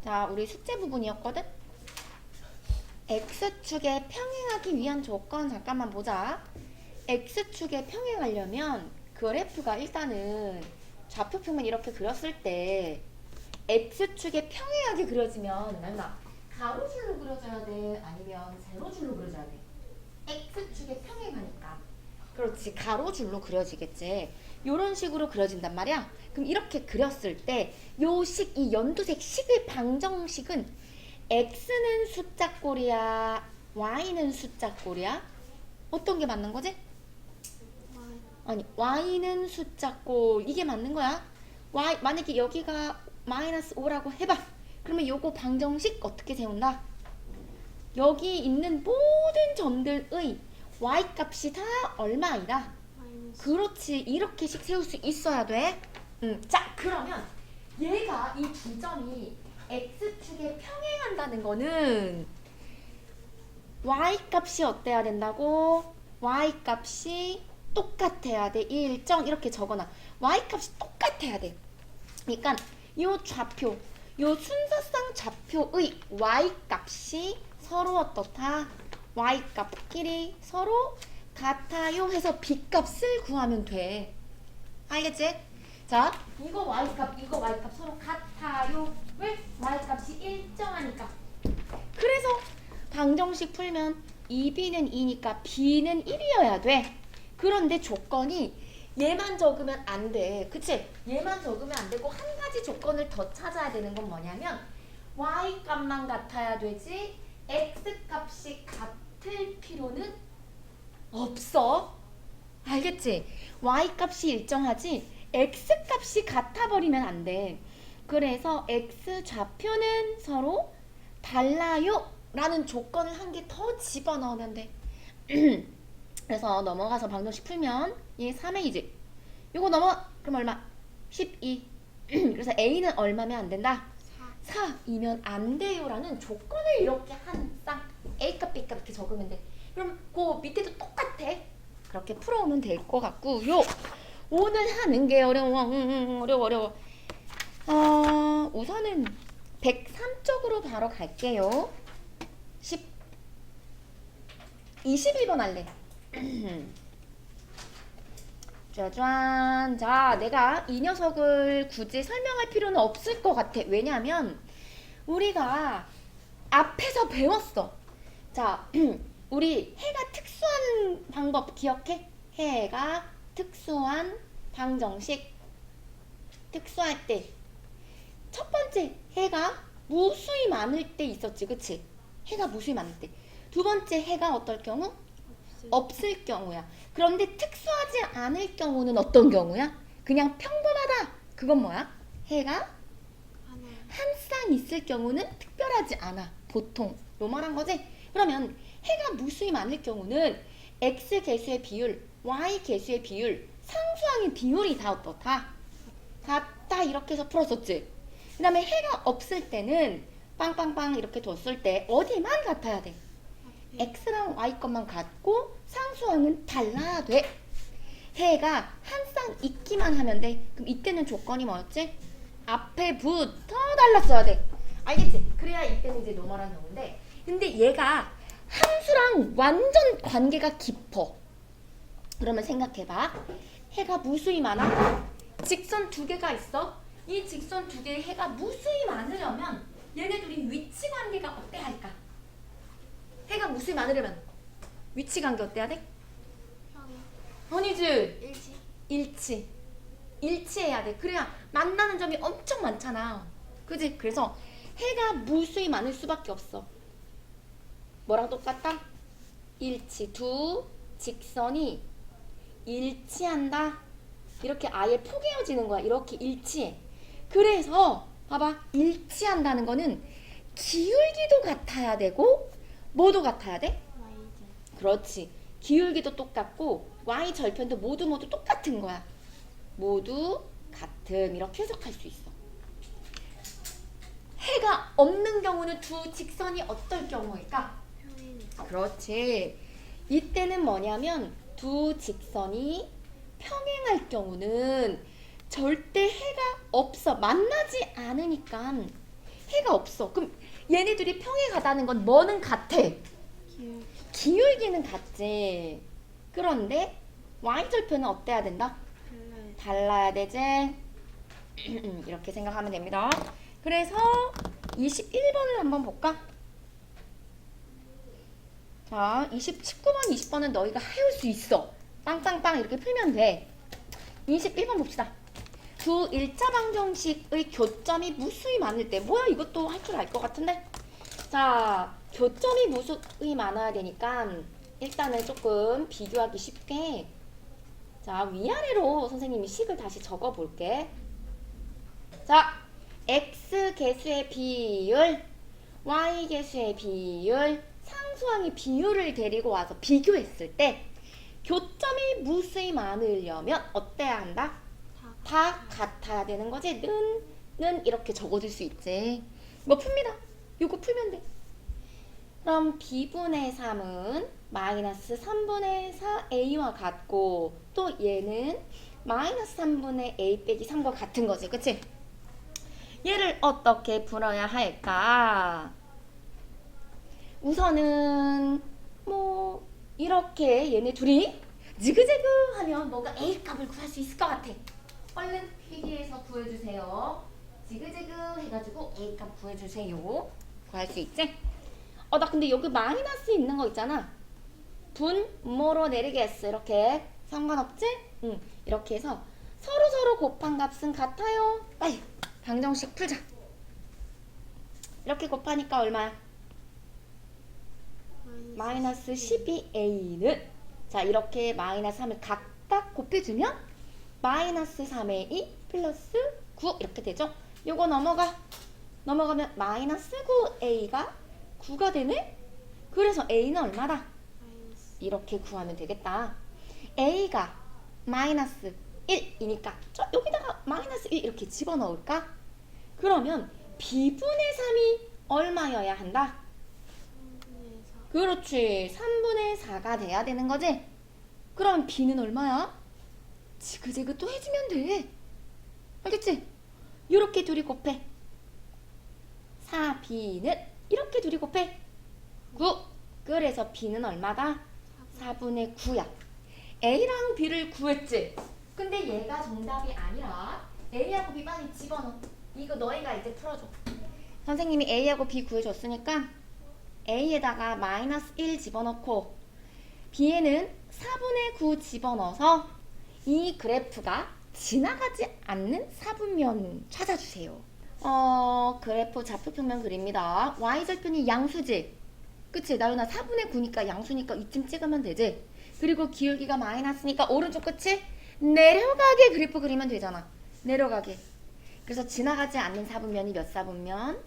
자, 우리 숙제 부분이었거든? X축에 평행하기 위한 조건 잠깐만 보자. X축에 평행하려면 그래프가 일단은 좌표평면 이렇게 그렸을 때 X축에 평행하게 그려지면 얼마? 가로줄로 그려져야 돼? 아니면 세로줄로 그려져야 돼? X축에 평행하니까. 그렇지, 가로줄로 그려지겠지. 요런 식으로 그려진단 말이야. 그럼 이렇게 그렸을 때 요 식, 이 연두색 식의 방정식은 X는 숫자꼴이야, Y는 숫자꼴이야? 어떤 게 맞는 거지? 아니, Y는 숫자꼴. 이게 맞는 거야. Y, 만약에 여기가 마이너스 5라고 해봐. 그러면 요거 방정식 어떻게 세운다? 여기 있는 모든 점들의 Y 값이 다 얼마이다? 그렇지. 이렇게씩 세울 수 있어야 돼. 자, 그러면 얘가 이 두 점이 X축에 평행한다는 거는 Y 값이 어때야 된다고? Y 값이 똑같아야 돼. 일정 이렇게 적어놔. Y 값이 똑같아야 돼. 그러니까 요 좌표, 요 순서상 좌표의 Y 값이 서로 어떻다? Y 값끼리 서로 같아요 해서 B 값을 구하면 돼. 알겠지? 자, 이거 Y값, 이거 Y값 서로 같아요. 왜? Y값이 일정하니까. 그래서 방정식 풀면 2B는 2니까 B는 1이어야 돼. 그런데 조건이 얘만 적으면 안 돼. 그치? 얘만 적으면 안 되고 한 가지 조건을 더 찾아야 되는 건 뭐냐면 Y값만 같아야 되지 X값이 같을 필요는 없어. 알겠지? Y값이 일정하지 X값이 같아버리면 안 돼. 그래서 X 좌표는 서로 달라요 라는 조건을 한 개 더 집어넣으면 돼. 그래서 넘어가서 방정식 풀면 얘 3A지. 요거 그럼 얼마? 12. 그래서 A는 얼마면 안 된다? 4이면 안 돼요 라는 조건을 이렇게 한 쌍 A값 B값 이렇게 적으면 돼. 그럼 그 밑에도 똑같아. 그렇게 풀어오면 될 것 같고요. 오늘 하는 게 어려워. 어려워. 우선은 103쪽으로 바로 갈게요. 21번 할래. 짜잔. 자, 내가 이 녀석을 굳이 설명할 필요는 없을 것 같아. 왜냐면 우리가 앞에서 배웠어. 자, 우리 해가 특수한 방법 기억해? 해가 특수한 방정식. 특수할 때 첫 번째 해가 무수히 많을 때 있었지. 그치? 해가 무수히 많을 때. 두 번째 해가 어떨 경우? 없을 경우야. 그런데 특수하지 않을 경우는 어떤 경우야? 그냥 평범하다. 그건 뭐야? 해가 한 쌍 있을 경우는 특별하지 않아. 보통. 요 말한 거지? 그러면 해가 무수히 많을 경우는 X 개수의 비율, Y 개수의 비율, 상수항의 비율이 다 어떻다? 같다. 이렇게 해서 풀었었지? 그 다음에 해가 없을 때는 빵빵빵 이렇게 뒀을 때 어디만 같아야 돼? X랑 Y 것만 같고 상수항은 달라야 돼. 해가 한 쌍 있기만 하면 돼. 그럼 이때는 조건이 뭐였지? 앞에부터 달랐어야 돼. 알겠지? 그래야 이때는 이제 노멀한 경우인데, 근데 얘가 함수랑 완전 관계가 깊어. 그러면 생각해봐. 해가 무수히 많아? 직선 두 개가 있어. 이 직선 두 개의 해가 무수히 많으려면 얘네들이 위치 관계가 어때야 할까? 해가 무수히 많으려면 위치 관계 어때야 돼? 아니지. 일치해야 돼. 그래야 만나는 점이 엄청 많잖아. 그지? 그래서 해가 무수히 많을 수밖에 없어. 뭐랑 똑같다? 일치. 두 직선이 일치한다. 이렇게 아예 포개어지는 거야. 이렇게 일치해. 그래서 봐봐. 일치한다는 거는 기울기도 같아야 되고 뭐도 같아야 돼? 그렇지. 기울기도 똑같고 Y 절편도 모두 똑같은 거야. 모두 같음. 이렇게 해석할 수 있어. 해가 없는 경우는 두 직선이 어떨 경우일까? 그렇지. 이때는 뭐냐면 두 직선이 평행할 경우는 절대 해가 없어. 만나지 않으니까 해가 없어. 그럼 얘네들이 평행 가다는 건 뭐는 같아? 기울기. 기울기는 같지. 그런데 y절편은 어때야 된다? 달라요. 달라야 되지. 이렇게 생각하면 됩니다. 그래서 21번을 한번 볼까? 자, 19번, 20번은 너희가 해올 수 있어. 빵빵빵 이렇게 풀면 돼. 21번 봅시다. 두 1차 방정식의 교점이 무수히 많을 때. 뭐야, 이것도 할 줄 알 것 같은데? 자, 교점이 무수히 많아야 되니까 일단은 조금 비교하기 쉽게, 자, 위아래로 선생님이 식을 다시 적어볼게. 자, x 개수의 비율, y 개수의 비율, 상수항의 비율을 데리고 와서 비교했을 때 교점이 무수히 많으려면 어때야 한다? 다 같아야 되는 거지. 는 이렇게 적어줄 수 있지. 이거 풉니다. 이거 풀면 돼. 그럼 b분의 3은 마이너스 3분의 4a와 같고, 또 얘는 마이너스 3분의 a 빼기 3과 같은 거지. 그치? 얘를 어떻게 풀어야 할까? 우선은 뭐 이렇게 얘네 둘이 지그재그 하면 너가 a 값을 구할 수 있을 것 같아. 얼른 필기해서 구해주세요. 지그재그 해가지고 a 값 구해주세요. 구할 수 있지? 나 근데 여기 마이너스 있는 거 있잖아. 분 뭐로 내리겠어. 이렇게 상관없지? 응. 이렇게 해서 서로 곱한 값은 같아요. 빨리 방정식 풀자. 이렇게 곱하니까 얼마야? 마이너스 12a는, 자, 이렇게 마이너스 3을 각각 곱해주면 마이너스 3의 2 플러스 9 이렇게 되죠. 요거 넘어가면 마이너스 9a가 9가 되네? 그래서 a는 얼마다? 이렇게 구하면 되겠다. a가 마이너스 1이니까 여기다가 마이너스 1 이렇게 집어넣을까? 그러면 b분의 3이 얼마여야 한다? 3분의 4. 그렇지. 3분의 4가 돼야 되는 거지? 그럼 b는 얼마야? 지그재그 또 해주면 돼. 알겠지? 이렇게 둘이 곱해. 4b는 이렇게 둘이 곱해. 9. 그래서 b는 얼마다? 4분의 9야. a랑 b를 구했지? 근데 얘가 정답이 아니라 a하고 b 빨리 집어넣어. 이거 너희가 이제 풀어줘. 선생님이 a하고 b 구해줬으니까 a에다가 마이너스 1 집어넣고 b에는 4분의 9 집어넣어서 이 그래프가 지나가지 않는 사분면 찾아주세요. 그래프 좌표평면 그립니다. y절편이 양수지? 그치? 나연아 4분의 9니까 양수니까 이쯤 찍으면 되지? 그리고 기울기가 마이너스니까 오른쪽 끝이 내려가게 그래프 그리면 되잖아. 내려가게. 그래서 지나가지 않는 사분면이 몇 사분면?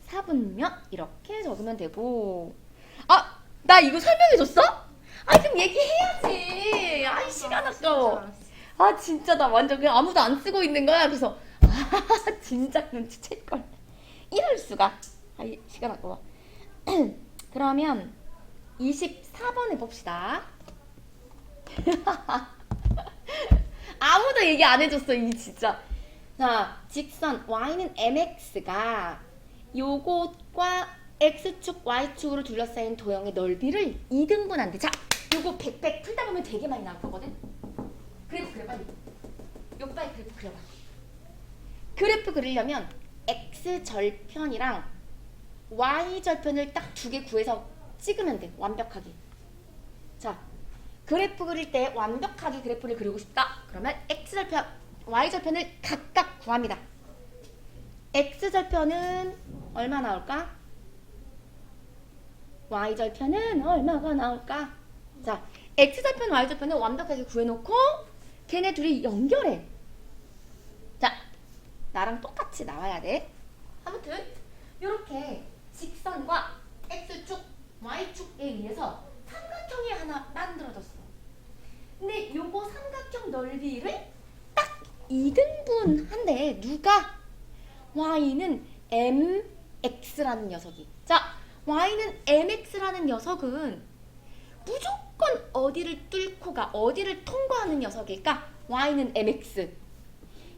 3사분면 이렇게 적으면 되고. 나 이거 설명해줬어? 그럼 얘기해야지. 시간 아까워. 진짜 나 완전 그냥 아무도 안 쓰고 있는 거야. 그래서 진짜 눈치챌걸. 이럴 수가. 시간 아까워. 그러면 24번 해봅시다. 아무도 얘기 안 해줬어, 이 진짜. 자, 직선 y는 mx가 요것과 x축, y축으로 둘러싸인 도형의 넓이를 2등분한대. 자, 요거 100 풀다 보면 되게 많이 나올 거거든. 그래프 그려, 빨리. 요거 빨리 그래프 그려봐. 그래프 그리려면 x절편이랑 y절편을 딱 두 개 구해서 찍으면 돼. 완벽하게. 자, 그래프 그릴 때 완벽하게 그래프를 그리고 싶다. 그러면 x절편, y절편을 각각 구합니다. x절편은 얼마 나올까? y절편은 얼마가 나올까? 자, x절편, y절편을 완벽하게 구해놓고 걔네 둘이 연결해. 자, 나랑 똑같이 나와야 돼. 아무튼 이렇게 직선과 x축, y축에 의해서 삼각형이 하나 만들어졌어. 근데 요거 삼각형 넓이를 딱 2등분 한대. 누가? y는 mx라는 녀석이. 자, y는 mx라는 녀석은 무조건 어디를 뚫고 가, 어디를 통과하는 녀석일까? y는 mx.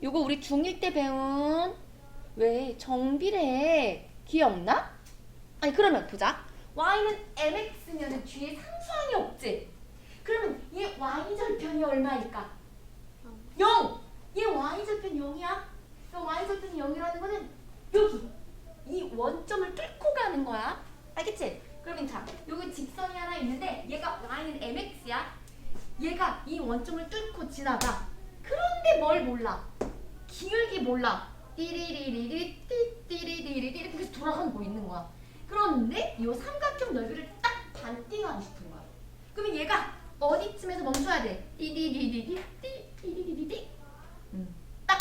요거 우리 중1 때 배운 왜 정비례 기억나? 아니 그러면 보자. y는 mx면은 뒤에 상수항이 없지. 그러면 얘 y절편이 얼마일까? 0! 얘 y절편 0이야. y절편이 0이라는 거는 여기 이 원점을 뚫고 가는 거야. 알겠지? 그러면 자, 여기 직선이 하나 있는데 얘가 y는 mx야. 얘가 이 원점을 뚫고 지나가. 그런데 뭘 몰라? 기울기 몰라. 띠리리리리 띠리리리리 그래서 돌아가는 거 있는 거야. 그런데 이 삼각형 넓이를 딱 반띵하고 싶은 거야. 그러면 얘가 어디쯤에서 멈춰야 돼? 띠리리리리 띠리리리리 딱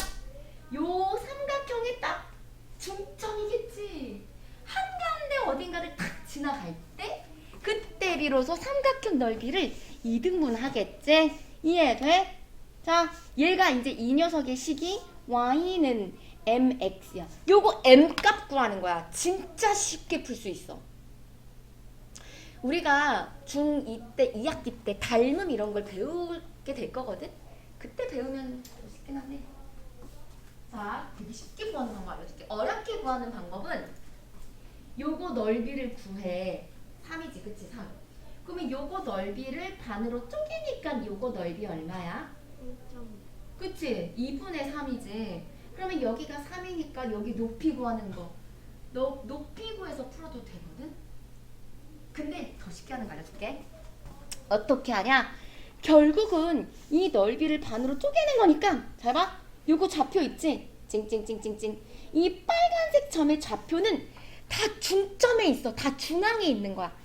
요 삼각형의 딱 중점이겠지. 한가운데 어딘가를 탁 지나갈 때 그때 비로소 삼각형 넓이를 이등분하겠지. 이해돼? 자, 얘가 이제 이 녀석의 식이 y는 mx야. 요거 m 값 구하는 거야. 진짜 쉽게 풀 수 있어. 우리가 중2 때, 2학기 때 닮음 이런 걸 배우게 될 거거든? 그때 배우면 더 쉽긴 한데. 자, 되게 쉽게 구하는 방법 알려줄게. 어렵게 구하는 방법은 요거 넓이를 구해. 3이지, 그치? 3. 그러면 요거 넓이를 반으로 쪼개니까 요거 넓이 얼마야? 1.5. 그치? 2분의 3이지. 그러면 여기가 3이니까 여기 높이 구하는 거. 너 높이 구해서 풀어도 되거든? 근데 더 쉽게 하는 거 알려줄게. 어떻게 하냐? 결국은 이 넓이를 반으로 쪼개는 거니까 잘 봐. 요거 좌표 있지? 찡찡찡찡찡. 이 빨간색 점의 좌표는 다 중점에 있어. 다 중앙에 있는 거야.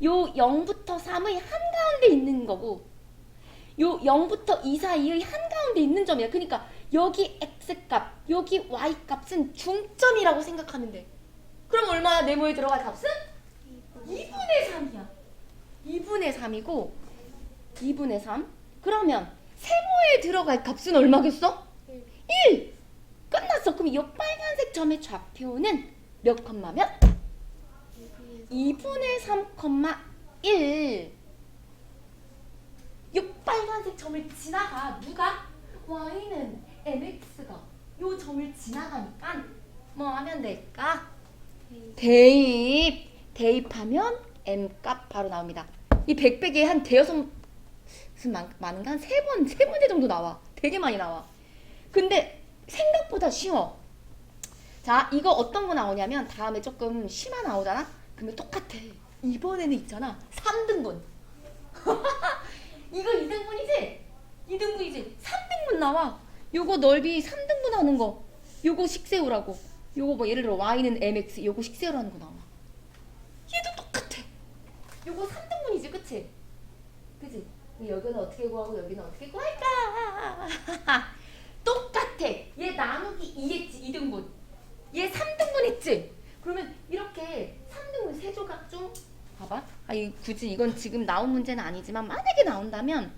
요 0부터 3의 한가운데 있는 거고 요 0부터 2 사이의 한가운데 있는 점이야. 그러니까 여기 x값, 여기 y값은 중점이라고 생각하면 돼. 그럼 얼마야? 네모에 들어갈 값은? 2분의 3이야. 2분의 3이고 2분의 3. 그러면 세모에 들어갈 값은 얼마겠어? 1! 끝났어. 그럼 이 빨간색 점의 좌표는 몇 컴마면? 2분의 3,1. 이 빨간색 점을 지나가. 누가? y는 mx가 이 점을 지나가니까 뭐 하면 될까? 대입하면 m값 바로 나옵니다. 이 100백에 한 대여섯 많은가? 한 3번째 정도 나와. 되게 많이 나와. 근데 생각보다 쉬워. 자, 이거 어떤 거 나오냐면 다음에 조금 심화 나오잖아? 그러면 똑같아. 이번에는 있잖아. 3등분. 이거 2등분이지? 2등분이지? 3등분 나와. 요거 넓이 3등분 하는 거. 요거 식 세우라고. 요거 뭐 예를 들어 y는 mx 요거 식 세우라는 거 나와. 얘도 똑같아. 요거 3등분이지, 그치? 그치? 여기는 어떻게 구하고 여기는 어떻게 구할까? 똑같아. 얘 나누기 2했지, 2등분. 얘 3등분 했지? 그러면 이렇게 3등분 세 조각 중 봐봐. 굳이 이건 지금 나온 문제는 아니지만 만약에 나온다면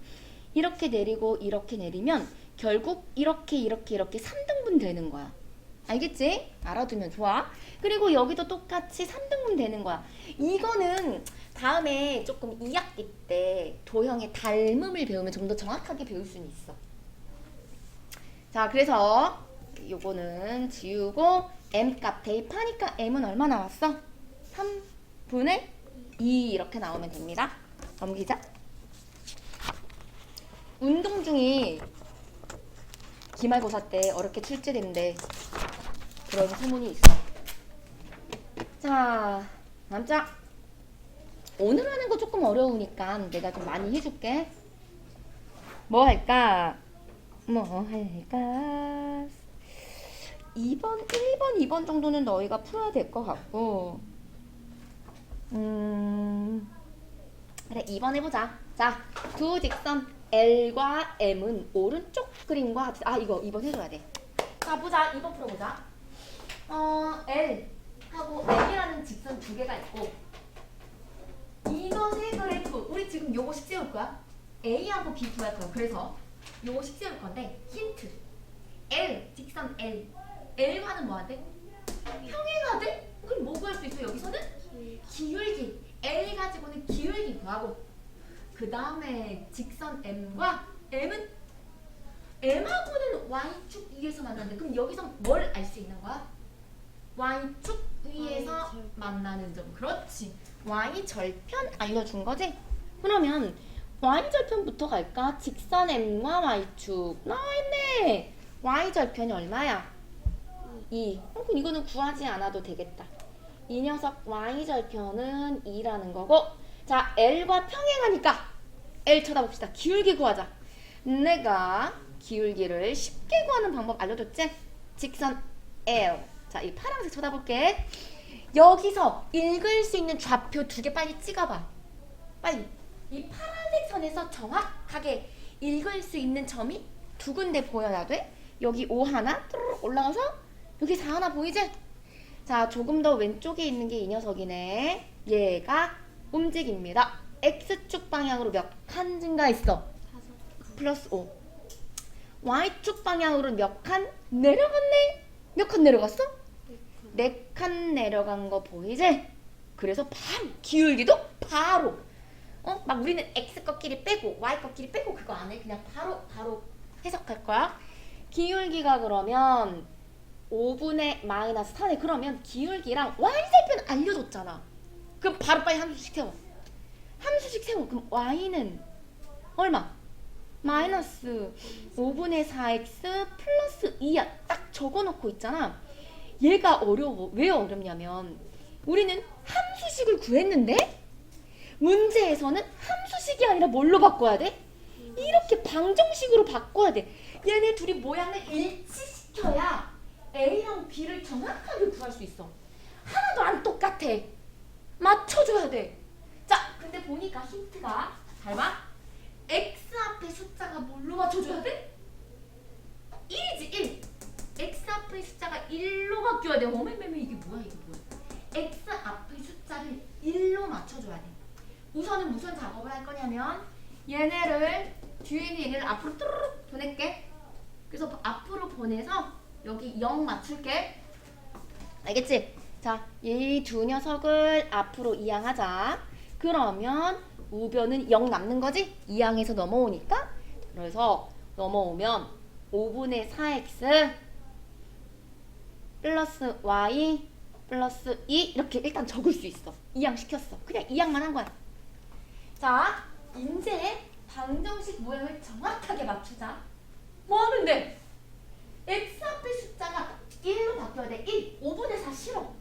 이렇게 내리고 이렇게 내리면 결국 이렇게 3등분 되는 거야. 알겠지? 알아두면 좋아. 그리고 여기도 똑같이 3등분 되는 거야. 이거는 다음에 조금 2학기 때 도형의 닮음을 배우면 좀 더 정확하게 배울 수는 있어. 자, 그래서 요거는 지우고 m값 대입하니까 m은 얼마 나왔어? 3분의 2 이렇게 나오면 됩니다. 넘기자. 운동 중이 기말고사 때 어렵게 출제된대. 그런 소문이 있어. 자, 남자. 오늘 하는 거 조금 어려우니까 내가 좀 많이 해줄게. 뭐 할까? 2번, 1번, 2번 정도는 너희가 풀어야 될 것 같고 그래, 2번 해보자. 자, 두 직선 L과 M은 오른쪽 그림과 이거 2번 해줘야 돼. 자, 보자. 2번 풀어보자. L하고 M이라는 직선 두 개가 있고 이것의 그래프 우리 지금 요거씩 세울 거야. A하고 B 구할 거야. 그래서 요거씩 세울 건데 힌트. L, 직선 L. L과는 뭐 하대? 평행하 돼? 그럼 뭐 구할 수 있어? 여기서는? 기울기. L 가지고는 기울기 구하고 그 다음에 직선 M과 M하고는 Y축 위에서 만났는데 그럼 여기서 뭘 알 수 있는 거야? y축 위에서 Y절편. 만나는 점. 그렇지. y절편 알려준 거지? 그러면 y절편부터 갈까? 직선 n과 y축 나와있네. y절편이 얼마야? 2. 그럼 이거는 구하지 않아도 되겠다. 이 녀석 y절편은 2라는 거고, 자 L과 평행하니까 L 쳐다봅시다. 기울기 구하자. 내가 기울기를 쉽게 구하는 방법 알려줬지? 직선 L. 자, 이 파란색 쳐다볼게. 여기서 읽을 수 있는 좌표 2개 빨리 찍어봐. 빨리. 이 파란색 선에서 정확하게 읽을 수 있는 점이 2군데 보여야 돼. 여기 5 하나 뚜루룩 올라가서 여기 4 하나 보이지? 자, 조금 더 왼쪽에 있는 게 이 녀석이네. 얘가 움직입니다. X축 방향으로 몇 칸 증가했어? 5칸. 플러스 5. Y축 방향으로 몇 칸 내려갔네? 몇 칸 내려갔어? 4칸. 4칸 내려간 거 보이지? 그래서 바로 기울기도 바로 막 우리는 X 꺾기를 빼고 Y 꺾기를 빼고 그거 안 해. 그냥 바로 해석할 거야. 기울기가 그러면 5분의 마이너스 4네. 그러면 기울기랑 Y절편 알려줬잖아. 그럼 바로 빨리 함수식 세워. 함수식 세워. 그럼 Y는 얼마? 마이너스 5분의 4x 플러스 2야. 딱 적어놓고 있잖아. 얘가 어려워. 왜 어렵냐면 우리는 함수식을 구했는데 문제에서는 함수식이 아니라 뭘로 바꿔야 돼? 이렇게 방정식으로 바꿔야 돼. 얘네 둘이 모양을 일치시켜야 A랑 B를 정확하게 구할 수 있어. 하나도 안 똑같아. 맞춰줘야 돼. 자, 근데 보니까 힌트가 잘 봐. X 앞에 숫자가 뭘로 맞춰줘야 돼? 1이지 1. X 앞의 숫자가 1로 바뀌어야 돼. 어메메메 이게 뭐야 이게 뭐야. X 앞의 숫자를 1로 맞춰줘야 돼. 우선은 무슨 작업을 할 거냐면 얘네를 뒤에 있는 얘네를 앞으로 뚜루룩 보낼게. 그래서 앞으로 보내서 여기 0 맞출게. 알겠지? 자, 이 두 녀석을 앞으로 이항하자. 그러면 우변은 0 남는 거지? 이항에서 넘어오니까. 그래서 넘어오면 5분의 4x 플러스 y 플러스 2 이렇게 일단 적을 수 있어. 이항시켰어. 그냥 이항만 한 거야. 자, 이제 방정식 모양을 정확하게 맞추자. 뭐 하는데? x 앞의 숫자가 1로 바뀌어야 돼. 1. 5분의 4 싫어.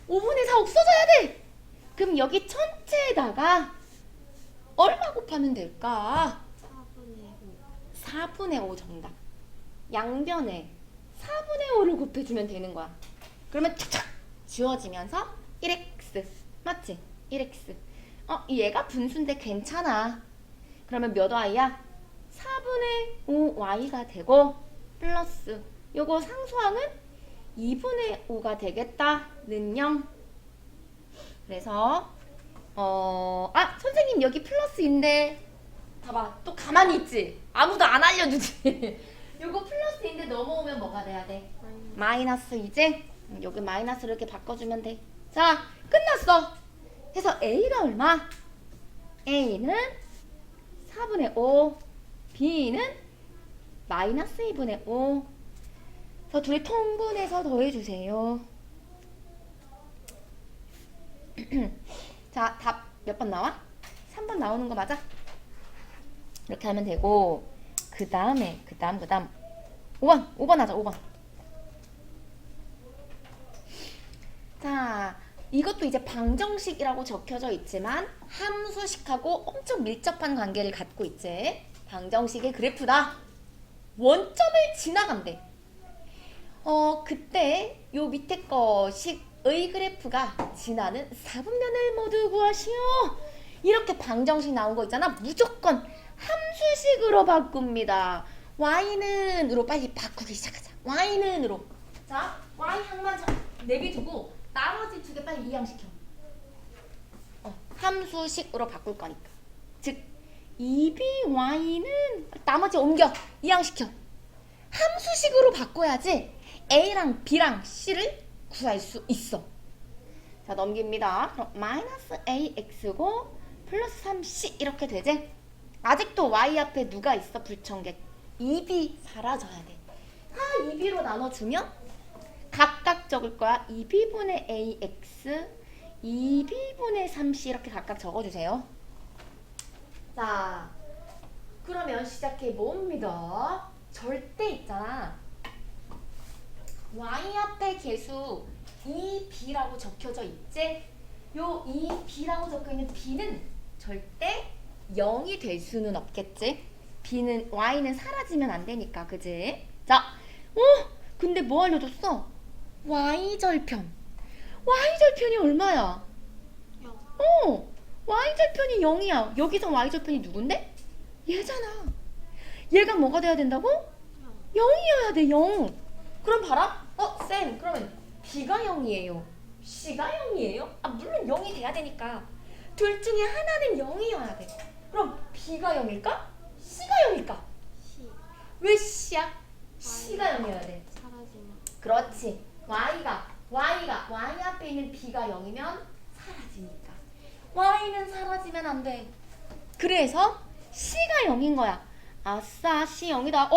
5분의 4 없어져야 돼. 그럼 여기 전체에다가 얼마 곱하면 될까? 4분의 5. 4분의 5 정답. 양변에 4분의 5를 곱해주면 되는 거야. 그러면 착착 지워지면서 1x 맞지? 1x. 얘가 분수인데 괜찮아. 그러면 몇 y야? 4분의 5y가 되고 플러스 요거 상수항은 2분의 5가 되겠다는 0. 그래서 선생님 여기 플러스인데 봐봐 또 가만히 있지? 아무도 안 알려주지? 요거 플러스인데 넘어오면 뭐가 돼야 돼? 마이너스 이제 여기 마이너스를 이렇게 바꿔주면 돼. 자, 끝났어. 그래서 A가 얼마? A는 4분의 5, B는 마이너스 2분의 5. 그래서 둘이 통분해서 더해주세요. 자, 답 몇 번 나와? 3번 나오는 거 맞아? 이렇게 하면 되고 그 다음 5번 하자. 5번. 자, 이것도 이제 방정식이라고 적혀져 있지만 함수식하고 엄청 밀접한 관계를 갖고 있지. 방정식의 그래프다. 원점을 지나간대. 그때 요 밑에 거 식의 그래프가 지나는 사분면을 모두 구하시오. 이렇게 방정식 나온 거 있잖아. 무조건 함수식으로 바꿉니다. y는으로 빨리 바꾸기 시작하자. y는으로. 자, y항만 내비두고 나머지 2개 빨리 이항시켜. 함수식으로 바꿀 거니까. 즉 2by는 나머지 옮겨 이항시켜. 함수식으로 바꿔야지 a랑 b랑 c를 구할 수 있어. 자, 넘깁니다. 그럼 마이너스 ax고 플러스 3c 이렇게 되지? 아직도 y 앞에 누가 있어? 불청객. 2b 사라져야 돼. 2b로 나눠주면 각각 적을 거야. 2b분의 ax, 2b분의 3c 이렇게 각각 적어주세요. 자, 그러면 시작해 봅니다. 절대 있잖아. y 앞에 개수 2b라고 적혀져 있지? 요 2b라고 적혀있는 b는 절대 0이 될 수는 없겠지? b는 y는 사라지면 안 되니까, 그지? 자, 근데 뭐 알려줬어? y절편. y절편이 얼마야? 영. y절편이 0이야. 여기서 y절편이 누군데? 얘잖아. 얘가 뭐가 돼야 된다고? 영. 0이어야 돼, 0. 그럼 봐라. 쌤, 그러면 b가 0이에요. c가 0이에요? 물론 0이 돼야 되니까. 둘 중에 하나는 0이어야 돼. 그럼 b가 0일까? c가 0일까? 시. 왜 c야? c가 0이어야 돼. 사라지면. 그렇지. y 앞에 있는 b가 0이면 사라지니까. y는 사라지면 안 돼. 그래서 c가 0인 거야. 아싸, c 0이다.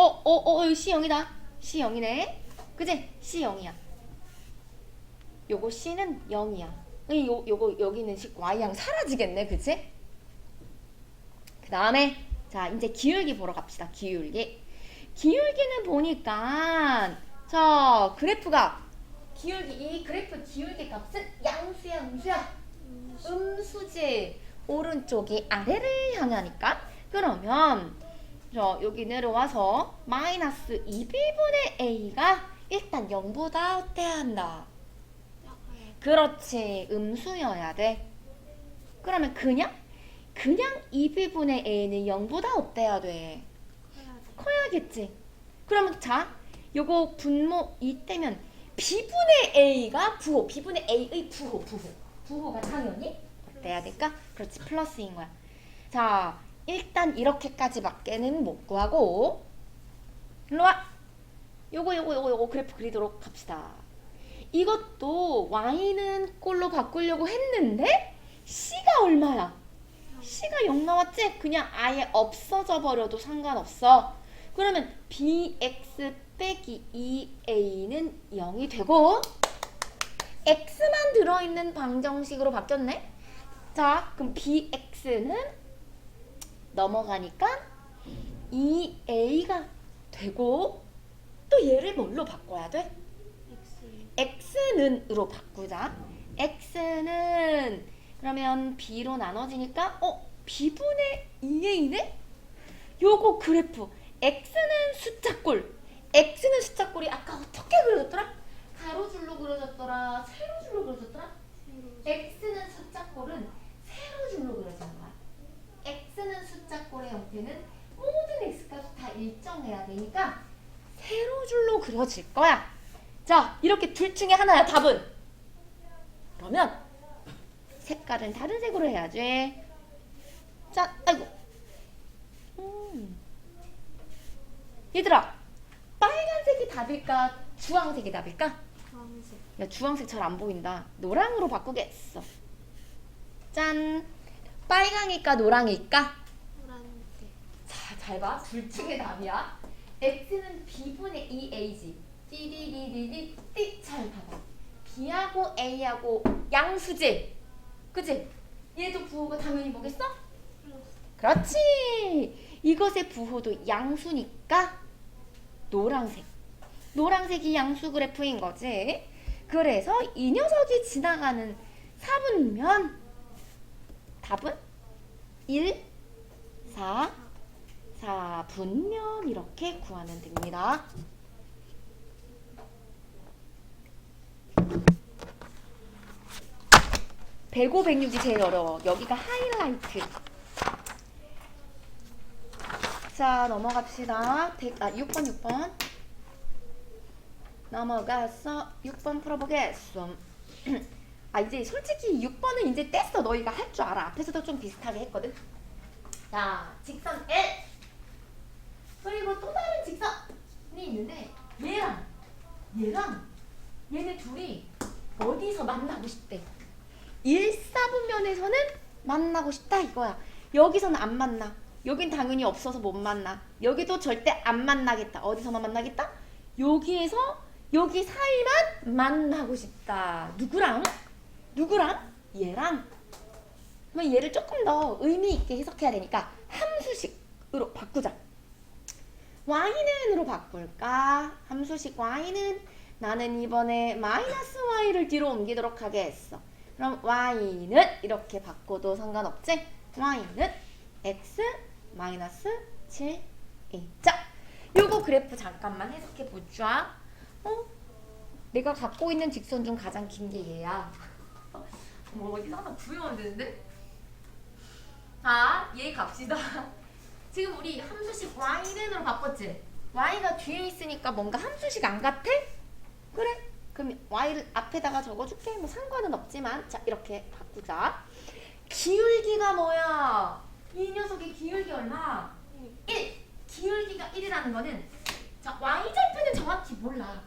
c 0이다. c 0이네. 그지? c 0이야. 요거 c는 0이야. 요거 여기는 y양 사라지겠네. 그치? 그 다음에 자, 이제 기울기 보러 갑시다. 기울기. 기울기는 보니까 자, 그래프가 이 그래프 기울기 값은 양수야, 음수야? 음수지. 오른쪽이 아래를 향하니까. 그러면 여기 내려와서 마이너스 2b분의 a가 일단 0보다 어때야 한다? 그렇지. 음수여야 돼. 그러면 그냥 2b분의 a는 0보다 어때야 돼? 커야겠지. 그러면 자, 요거 분모 이때면 b분의 a가 b분의 a의 부호가 당연히 어때야 될까? 그렇지. 플러스인 거야. 자, 일단 이렇게까지밖에는 못 구하고 일로 와. 요거 그래프 그리도록 합시다. 이것도 y는 꼴로 바꾸려고 했는데 c가 얼마야? c가 0 나왔지? 그냥 아예 없어져 버려도 상관없어. 그러면 bx 빼기 2a는 0이 되고 x만 들어있는 방정식으로 바뀌었네. 자, 그럼 bx는 넘어가니까 2a가 되고 또 얘를 뭘로 바꿔야 돼? x는으로 바꾸자. x는 그러면 b로 나눠지니까 b분의 2a네? 요거 그래프 x는 숫자꼴이 아까 어떻게 그려졌더라? 가로줄로 그려졌더라? 세로줄로 그려졌더라? x는 숫자꼴은 세로줄로 그려진 거야. x는 숫자꼴의 형태는 모든 x값이 다 일정해야 되니까 세로줄로 그려질 거야. 자, 이렇게 둘 중에 하나야, 답은. 그러면 색깔은 다른 색으로 해야지. 자, 아이고. 얘들아, 빨간색이 답일까? 주황색이 답일까? 주황색. 야, 주황색 잘 안 보인다. 노랑으로 바꾸겠어. 짠. 빨강일까 노랑일까? 노란색. 자, 잘 봐. 둘 중에 답이야. x는 b분의 2a지. 띠디디디디 잘 봐봐. b하고 a하고 양수지. 그치? 얘도 부호가 당연히 뭐겠어? 그렇지. 이것의 부호도 양수니까 노란색이 양수 그래프인 거지. 그래서 이 녀석이 지나가는 4분면 답은 1, 4분면 이렇게 구하면 됩니다. 105, 106이 제일 어려워. 여기가 하이라이트. 자, 넘어갑시다. 6번. 넘어가서 6번 풀어보겠어. 이제 솔직히 6번은 이제 뗐어. 너희가 할 줄 알아. 앞에서도 좀 비슷하게 했거든. 자, 직선 L. 그리고 또 다른 직선이 있는데 얘랑 얘네 둘이 어디서 만나고 싶대? 1사분면에서는 만나고 싶다 이거야. 여기서는 안 만나. 여긴 당연히 없어서 못 만나. 여기도 절대 안 만나겠다. 어디서만 만나겠다? 여기에서 여기 사이만 만나고 싶다. 누구랑? 누구랑? 얘랑. 그럼 얘를 조금 더 의미 있게 해석해야 되니까 함수식으로 바꾸자. y는으로 바꿀까? 함수식 y는 나는 이번에 마이너스 y를 뒤로 옮기도록 하겠어. 그럼 y는 이렇게 바꿔도 상관없지? y는 x 마이너스 7a. 자, 요거 그래프 잠깐만 해석해 보자. 내가 갖고 있는 직선 중 가장 긴 게 얘야. 어디서 하나 구해오면 되는데? 자, 얘 갑시다. 지금 우리 함수식 y는으로 바꿨지? y가 뒤에 있으니까 뭔가 함수식 안 같아? 그래? 그럼 y를 앞에다가 적어줄게. 뭐 상관은 없지만 자, 이렇게 바꾸자. 기울기가 뭐야? 이 녀석의 기울기 얼마? 1. 기울기가 1이라는 거는 자, y절편은 정확히 몰라.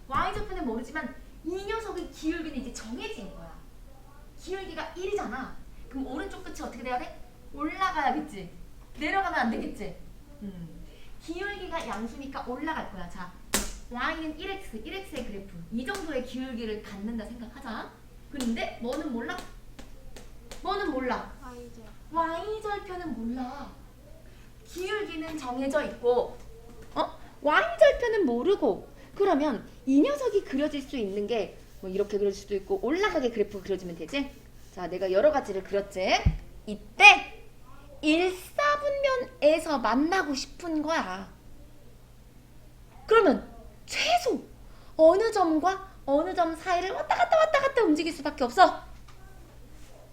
y절편은 모르지만 이 녀석의 기울기는 이제 정해진 거야. 기울기가 1이잖아. 그럼 오른쪽 끝이 어떻게 돼야 돼? 올라가야겠지. 내려가면 안 되겠지. 기울기가 양수니까 올라갈 거야. 자, y는 1x, 1x의 그래프. 이 정도의 기울기를 갖는다 생각하자. 그런데 뭐는 몰라? 뭐는 몰라? Y절. y절편은 몰라. 기울기는 정해져 있고 y절편은 모르고 그러면 이 녀석이 그려질 수 있는 게 뭐 이렇게 그려질 수도 있고 올라가게 그래프 그려지면 되지? 자, 내가 여러 가지를 그렸지? 이때 일사분면에서 만나고 싶은 거야. 그러면 최소 어느 점과 어느 점 사이를 왔다 갔다 움직일 수밖에 없어.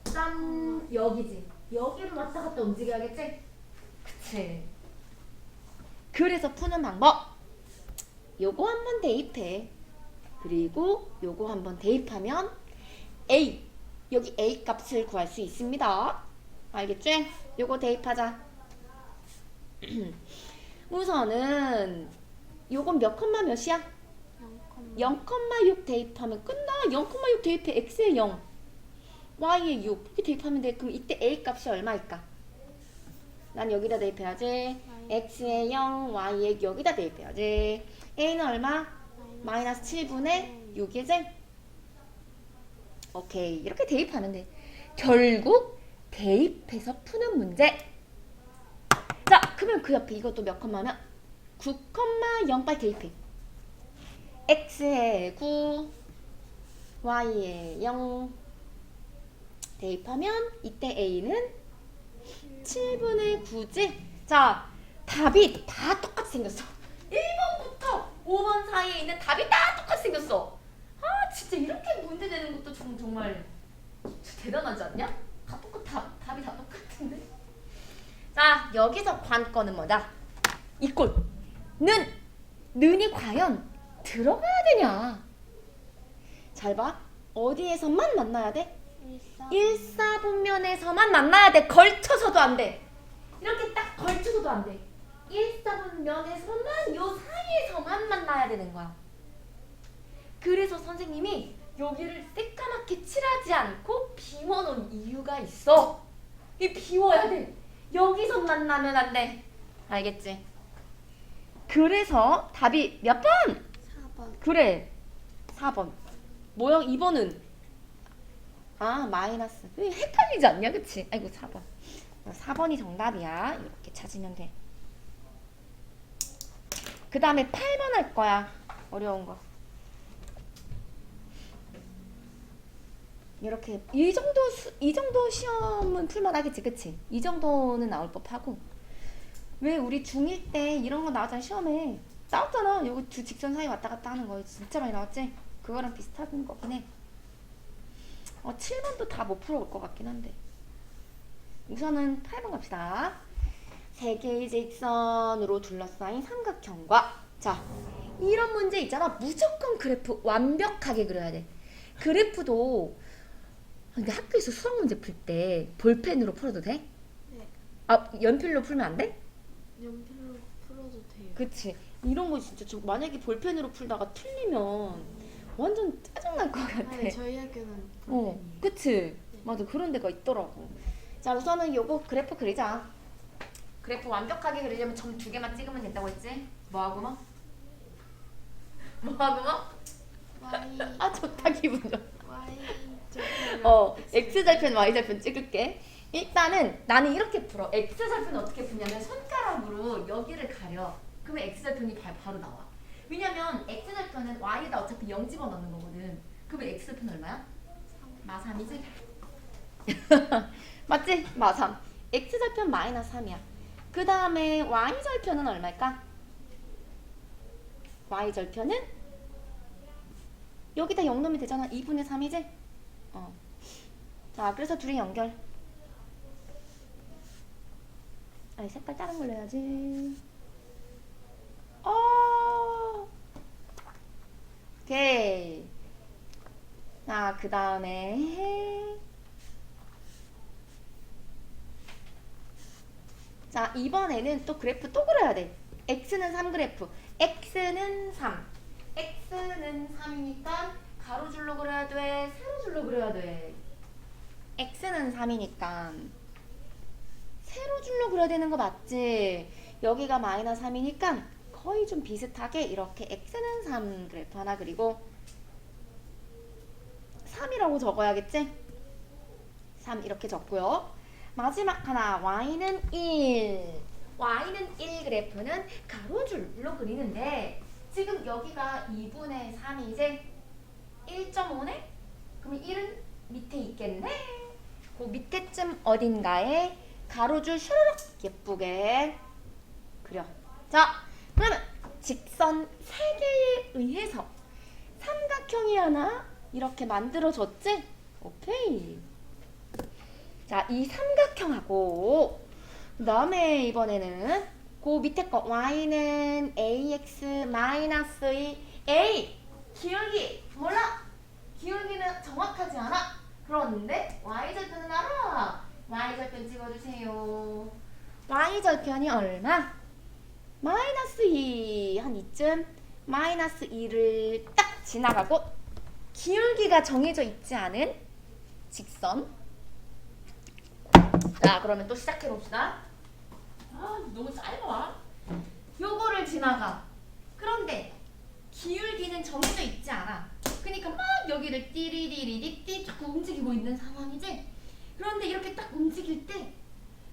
짠, 여기지. 여기를 왔다 갔다 움직여야겠지? 그치. 그래서 푸는 방법. 요거 한번 대입해. 그리고 요거 한번 대입하면 A, 여기 A 값을 구할 수 있습니다. 알겠지? 요거 대입하자. 우선은 요건 몇 컴마 몇이야? 0,6 대입하면 끝나. 0,6 대입해. x에 0, y에 6 이렇게 대입하면 돼. 그럼 이때 A 값이 얼마일까? 난 여기다 대입해야지. x에 0, y에 여기다 대입해야지. a는 얼마? 마이너스 7분의 6이지? 오케이. 이렇게 대입하면 돼. 결국 대입해서 푸는 문제. 자, 그러면 그 옆에 이것도 몇 컴마면 9,08 대입해. x에 9, y에 0 대입하면 이때 a는 7분의 9지? 자, 답이 다 똑같이 생겼어. 1번부터 5번 사이에 있는 답이 다 똑같이 생겼어. 아, 진짜 이렇게 문제 내는 것도 정말 대단하지 않냐? 다 답이 다 똑같은데? 자, 여기서 관건은 뭐다? 이꼴. 는이 과연 들어가야 되냐? 잘 봐. 어디에서만 만나야 돼? 일사분면에서만 만나야 돼. 걸쳐서도 안 돼. 이렇게 딱 걸쳐서도 안 돼. 일사분면에서만 요 사이에서만 만나야 되는 거야. 그래서 선생님이 여기를 새까맣게 칠하지 않고 비워놓은 이유가 있어. 이 비워야 돼. 여기서 만나면 안 돼. 알겠지? 그래서 답이 몇 번? 4번. 그래. 4번. 뭐야? 2번은? 아, 마이너스. 헷갈리지 않냐? 그치? 아이고, 4번. 4번이 정답이야. 이렇게 찾으면 돼. 그 다음에 8번 할 거야. 어려운 거. 이렇게 이 정도 시험은 풀만하겠지, 그치? 이 정도는 나올 법하고. 왜 우리 중1 때 이런 거 나왔잖아, 시험에. 나왔잖아. 요거 두 직선 사이 왔다 갔다 하는 거 진짜 많이 나왔지? 그거랑 비슷한 거긴 해. 7번도 다 못 풀어올 것 같긴 한데. 우선은 8번 갑시다. 세 개의 직선으로 둘러싸인 삼각형과, 자, 이런 문제 있잖아. 무조건 그래프 완벽하게 그려야 돼. 그래프도 근데 학교에서 수학 문제 풀 때 볼펜으로 풀어도 돼? 네. 아, 연필로 풀면 안 돼? 연필로 풀어도 돼요. 그치. 이런 거 진짜 만약에 볼펜으로 풀다가 틀리면 완전 짜증날 것 같아. 아니, 저희 학교는 볼펜이에요. 그치. 맞아, 그런 데가 있더라고. 자, 우선은 요거 그래프 그리자. 그래프 완벽하게 그리려면 점 2개만 찍으면 된다고 했지? 뭐하고 뭐? 뭐하고 뭐? Y 아 좋다 기분 좋아. Y 절편. X절편, Y절편 찍을게. 일단은 나는 이렇게 풀어. X절편은 어떻게 푸냐면 손가락으로 여기를 가려. 그러면 X절편이 바로 나와. 왜냐면 X절편은 Y에다 어차피 0 집어넣는 거거든. 그러면 X절편 얼마야? 마3이지? 맞지? 마3. X절편 마이너스 3이야. 그 다음에 Y절편은 얼마일까? Y절편은 여기다 0 넣으면 되잖아. 2분의 3이지? 자, 그래서 둘이 연결. 아니, 색깔 다른 걸로 해야지. 오케이. 자, 그 다음에. 자, 이번에는 또 그래프 또 그려야 돼. X는 3 그래프. X는 3. X는 3이니까 가로줄로 그려야 돼? 세로줄로 그려야 돼? X는 3이니까 세로줄로 그려야 되는 거 맞지? 여기가 마이너스 3이니까 거의 좀 비슷하게 이렇게 X는 3 그래프 하나 그리고 3이라고 적어야겠지? 3 이렇게 적고요. 마지막 하나 Y는 1. Y는 1 그래프는 가로줄로 그리는데 지금 여기가 2분의 3이지? 1.5네? 그럼 1은 밑에 있겠네? 그 밑에쯤 어딘가에 가로줄 슈르륵 예쁘게 그려. 자, 그러면 직선 3개에 의해서 삼각형이 하나 이렇게 만들어졌지? 오케이. 자, 이 삼각형하고 그 다음에 이번에는 그 밑에 거 y는 ax 마이너스 2 a 기울기 몰라? 기울기는 정확하지 않아. 그런데 y절편은 알아. y절편 찍어주세요. y절편이 얼마? 마이너스 2. 한 이쯤 마이너스 2를 딱 지나가고 기울기가 정해져 있지 않은 직선. 자, 그러면 또 시작해봅시다. 너무 짧아. 요거를 지나가. 그런데 기울기는 정해져 있지 않아. 그러니까 막 여기를 띠리리리리 자꾸 움직이고 있는 상황이지. 그런데 이렇게 딱 움직일 때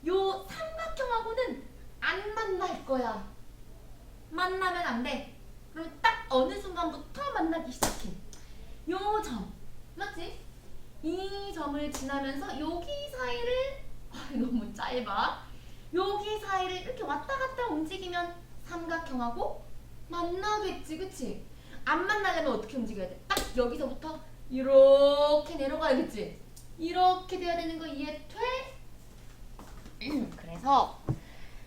요 삼각형하고는 안 만날 거야. 만나면 안 돼. 그럼 딱 어느 순간부터 만나기 시작해. 요 점, 맞지? 이 점을 지나면서 여기 사이를 너무 짧아. 여기 사이를 이렇게 왔다 갔다 움직이면 삼각형하고 만나겠지, 그치? 안 만나려면 어떻게 움직여야 돼? 딱 여기서부터 이렇게 내려가야겠지? 이렇게 돼야 되는 거 이해돼? 그래서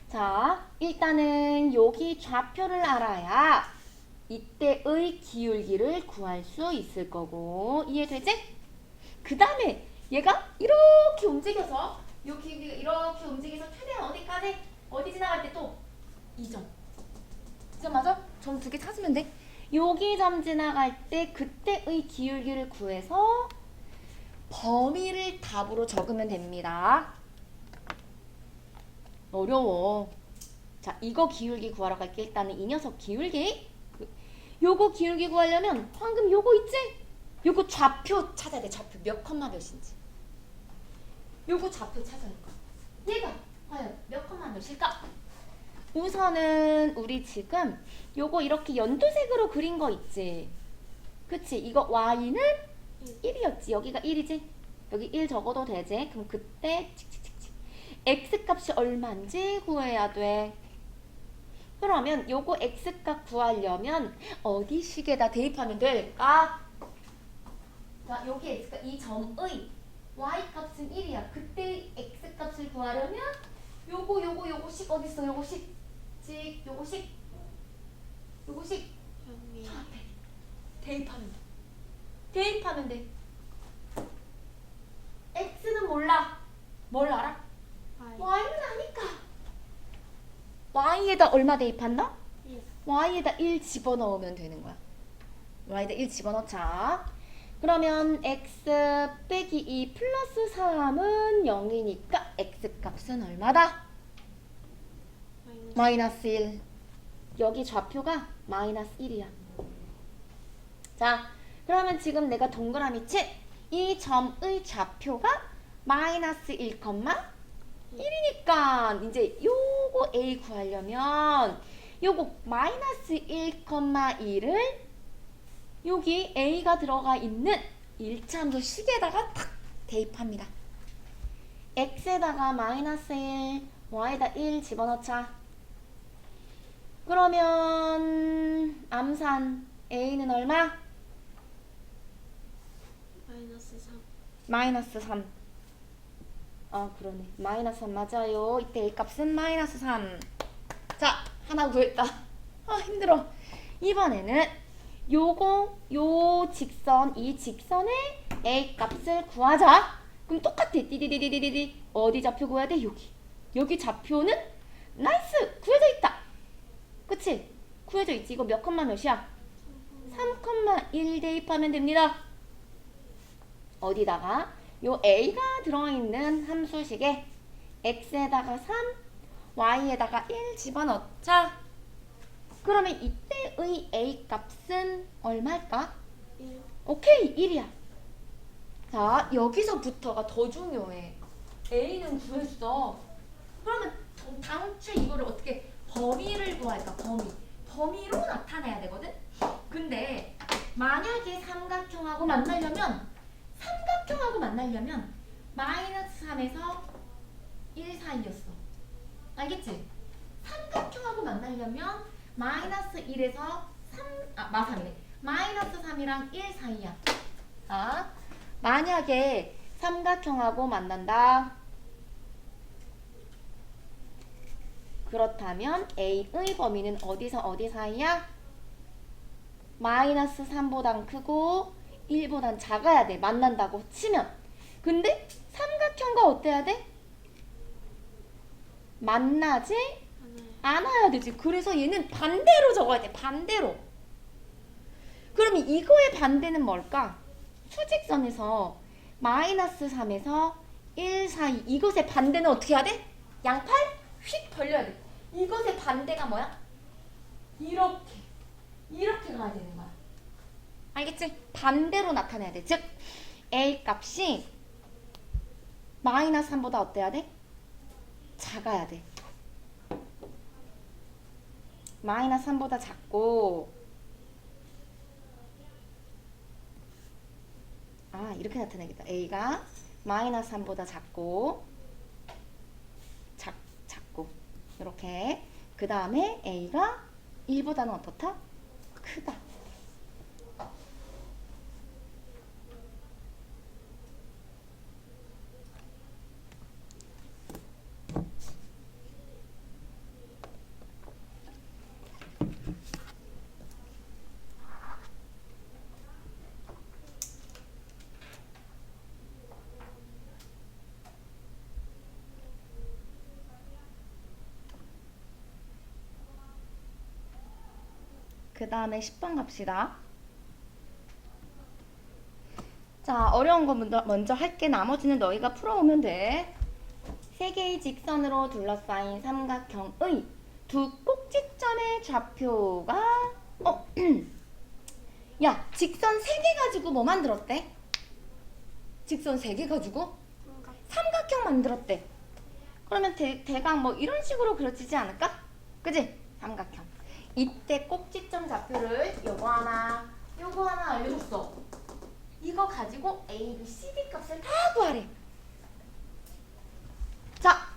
자, 일단은 여기 좌표를 알아야 이때의 기울기를 구할 수 있을 거고 이해되지? 그 다음에 얘가 이렇게 움직여서 이 기울기가 이렇게 움직여서 최대한 어디까지? 어디 지나갈 때 또 이 점. 이 점 맞아? 점 2개 찾으면 돼. 여기 점 지나갈 때 그때의 기울기를 구해서 범위를 답으로 적으면 됩니다. 어려워. 자, 이거 기울기 구하러 갈게. 일단은 이 녀석 기울기. 요거 기울기 구하려면 방금 요거 있지? 요거 좌표 찾아야 돼. 좌표 몇 컴마 몇인지. 요거 좌표 찾아야 돼. 얘가 과연 몇 컴마 몇일까? 우선은 우리 지금 요거 이렇게 연두색으로 그린 거 있지? 그치? 이거 y는 1이었지. 여기가 1이지? 여기 1 적어도 되지? 그럼 그때 칙칙칙칙 x값이 얼마인지 구해야 돼. 그러면 요거 x값 구하려면 어디 식에다 대입하면 될까? 자, 여기 x값 이 점의 y값은 1이야. 그때 x값을 구하려면 요거식 어딨어? 요거식 요거식 현미. 저 앞에 대입하면 돼. 대입하면 돼. x는 몰라. 뭘 알아? Y. y는 아니까. y에다 얼마 대입한다? 1. y에다 1 집어넣으면 되는 거야. y에다 1 집어넣자. 그러면 x 빼기 2 플러스 3은 0이니까 x값은 얼마다? 마이너스 1. 여기 좌표가 마이너스 1이야. 자, 그러면 지금 내가 동그라미 친 이 점의 좌표가 마이너스 1,1이니까 이제 요거 A 구하려면 요거 마이너스 1,2를 여기 A가 들어가 있는 일차함수 식에다가 탁 대입합니다. X에다가 마이너스 1, Y에다 1 집어넣자. 그러면 암산 A는 얼마? 마이너스 3. 마이너스 3. 아, 그러네. 마이너스 3 맞아요. 이때 A 값은 마이너스 3. 자, 하나 구했다. 아, 힘들어. 이번에는 요 직선, 이 직선의 A 값을 구하자. 그럼 똑같아. 띠디디디디디. 어디 좌표 구해야 돼? 여기. 여기 좌표는 나이스! 구해져 있다. 그치? 구해져 있지. 이거 몇 컴마 몇이야? 3,1 대입하면 됩니다. 어디다가? 요 A가 들어있는 함수식에 X에다가 3, Y에다가 1 집어넣자. 그러면 이때의 A 값은 얼마일까? 1. 오케이, 1이야. 자, 여기서부터가 더 중요해. A는 구했어. 그러면 당최 이거를 어떻게 범위를 구할까? 범위로 나타내야 되거든? 근데 만약에 삼각형하고 만나려면 마이너스 3에서 1 사이였어. 알겠지? 삼각형하고 만나려면 마이너스 1에서 3이네. 마이너스 3이랑 1 사이야. 자, 만약에 삼각형하고 만난다. 그렇다면 A의 범위는 어디서 어디 사이야? 마이너스 3보단 크고 1보단 작아야 돼. 만난다고 치면. 근데 삼각형과 어때야 돼? 만나지 않아야 되지. 그래서 얘는 반대로 적어야 돼. 반대로. 그러면 이거의 반대는 뭘까? 수직선에서 마이너스 3에서 1 사이. 이것의 반대는 어떻게 해야 돼? 양팔 휙 벌려야 돼. 이것의 반대가 뭐야? 이렇게 가야 되는 거야. 알겠지? 반대로 나타내야 돼. 즉 A 값이 마이너스 3보다 어때야 돼? 작아야 돼. 마이너스 3보다 작고, 이렇게 나타내겠다. A가 마이너스 3보다 작고 작고 이렇게. 그 다음에 A가 1보다는 어떻다? 크다. 그 다음에 10번 갑시다. 자, 어려운 거 먼저 할게. 나머지는 너희가 풀어오면 돼. 세 개의 직선으로 둘러싸인 삼각형의 두 꼭지점의 좌표가 야, 직선 3개 가지고 뭐 만들었대? 직선 3개 가지고 삼각형 만들었대. 그러면 대강 뭐 이런 식으로 그려지지 않을까? 그지? 삼각형. 이때 꼭지점 좌표를 요거 하나 알려줬어. 이거 가지고 A, B, C, D 값을 다 구하래. 자,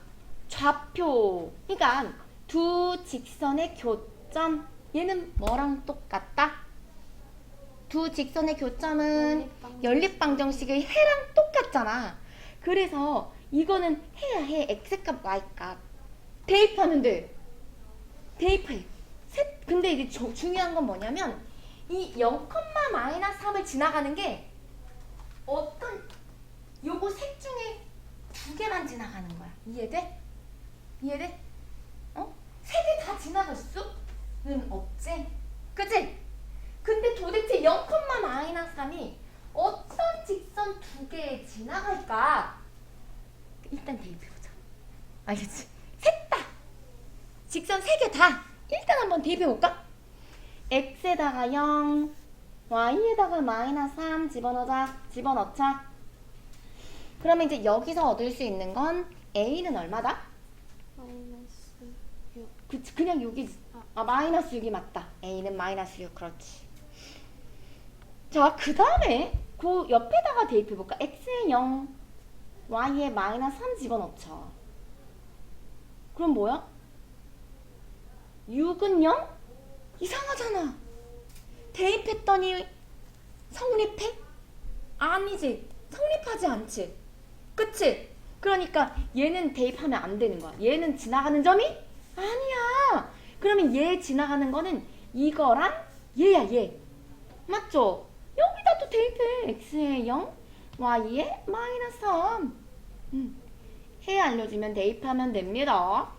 좌표. 그러니까 두 직선의 교점. 얘는 뭐랑 똑같다? 두 직선의 교점은 연립방정식의 해랑 똑같잖아. 그래서 이거는 해야 해. X값, Y값. 대입하면 돼. 대입해. 근데 이제 중요한 건 뭐냐면 이 0,-3을 지나가는 게 어떤 요거 셋 중에 2개만 지나가는 거야. 이해돼? 이해돼? 어? 3개 다 지나갈 수는 없지? 그치? 근데 도대체 0,-3이 어떤 직선 2개에 지나갈까? 일단 대입해보자. 알겠지? 셋 다! 직선 3개 다! 일단 한번 대입해볼까? X에다가 0, y에다가 마이너스 3 집어넣자. 그러면 이제 여기서 얻을 수 있는 건 a는 얼마다? 마이너스 6. 그치, 그냥 6이 마이너스 6이 맞다. a는 마이너스 6. 그렇지. 자, 그 다음에 그 옆에다가 대입해볼까? x에 0, y에 마이너스 3 집어넣자. 그럼 뭐야? 6은 0? 이상하잖아. 대입했더니 성립해? 아니지. 성립하지 않지. 그치? 그러니까 얘는 대입하면 안 되는 거야. 얘는 지나가는 점이 아니야. 그러면 얘 지나가는 거는 이거랑 얘야, 얘. 맞죠? 여기다 또 대입해. x에 0, y에 마이너스 3. 해 알려주면 대입하면 됩니다.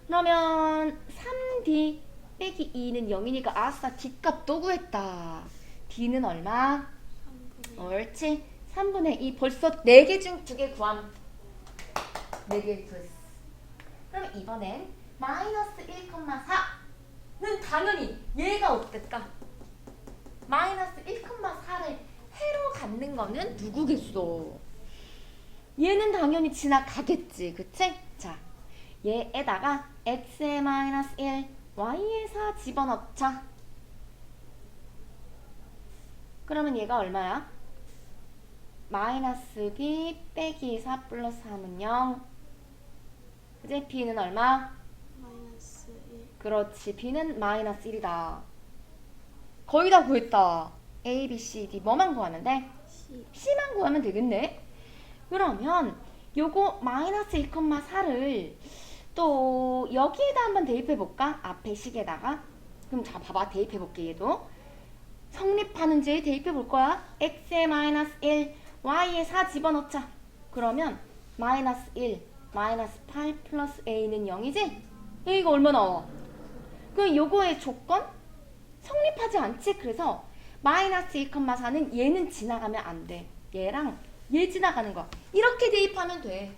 그러면 3d 빼기 2는 0이니까 아싸 d값 또 구했다. d는 얼마? 3분의 옳지. 3분의 2 벌써 4개 중 2개 구함. 4개 구했어. 그럼 이번엔 마이너스 1,4는 당연히 얘가 어땠까? 마이너스 1,4를 해로 갖는 거는 누구겠어? 얘는 당연히 지나가겠지. 그치? 자, 얘에다가 x에 마이너스 1, y에 4 집어넣자. 그러면 얘가 얼마야? 마이너스 b 빼기 4 플러스 3은 0. 그치? b는 얼마? 마이너스 1. 그렇지. b는 마이너스 1이다. 거의 다 구했다. a, b, c, d 뭐만 구하면 돼? C. c만 구하면 되겠네. 그러면 요거 마이너스 1,4를 또 여기에다 한번 대입해볼까? 앞에 식에다가. 그럼 자 봐봐. 대입해볼게. 얘도 성립하는지 대입해볼 거야. x에 마이너스 1, y에 4 집어넣자. 그러면 마이너스 1, 마이너스 8 플러스 a는 0이지? a가 얼마 나와? 그럼 요거의 조건? 성립하지 않지? 그래서 마이너스 1,4는 얘는 지나가면 안 돼. 얘랑 얘 지나가는 거야. 이렇게 대입하면 돼.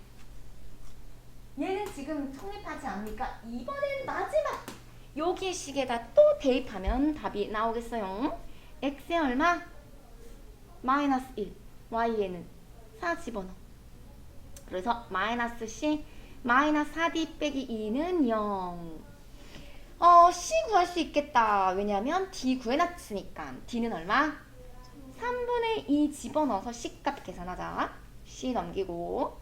얘는 지금 성립하지 않으니까 이번엔 마지막 여기 식에다 또 대입하면 답이 나오겠어요. x에 얼마? 마이너스 1, y에는 4 집어넣어. 그래서 마이너스 c, 마이너스 4d 빼기 2는 0. c 구할 수 있겠다. 왜냐면 d 구해놨으니까. d는 얼마? 3분의 2 집어넣어서 c값 계산하자. c 넘기고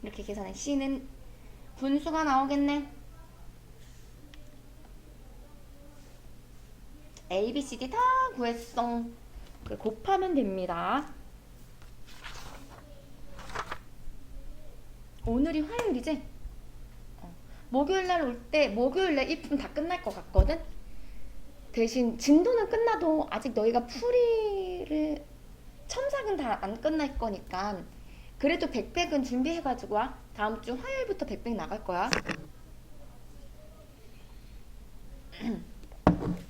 이렇게 계산해. c는 분수가 나오겠네. a, b, c, d 다 구했어. 곱하면 됩니다. 오늘이 화요일이지? 목요일날 올 때 목요일날 1품 다 끝날 것 같거든? 대신 진도는 끝나도 아직 너희가 풀이를 첨삭은 다 안 끝날 거니까 그래도 백백은 준비해가지고 와. 다음 주 화요일부터 백백 나갈 거야.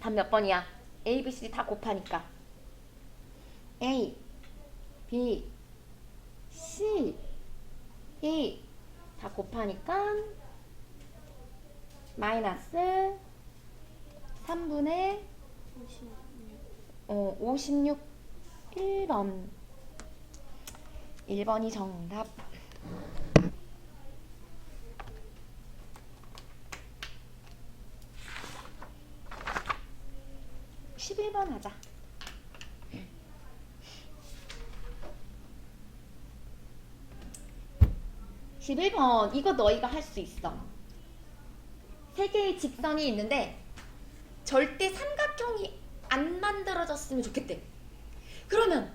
답 몇 번이야? A, B, C, D 다 곱하니까 A, B, C, E 다 곱하니까 마이너스 3분의 56 1번 1번이 정답. (11번) 하자. 11번 이거 너희가 할 수 있어. 세 개의 직선이 있는데 절대 삼각형이 안 만들어졌으면 좋겠대. 그러면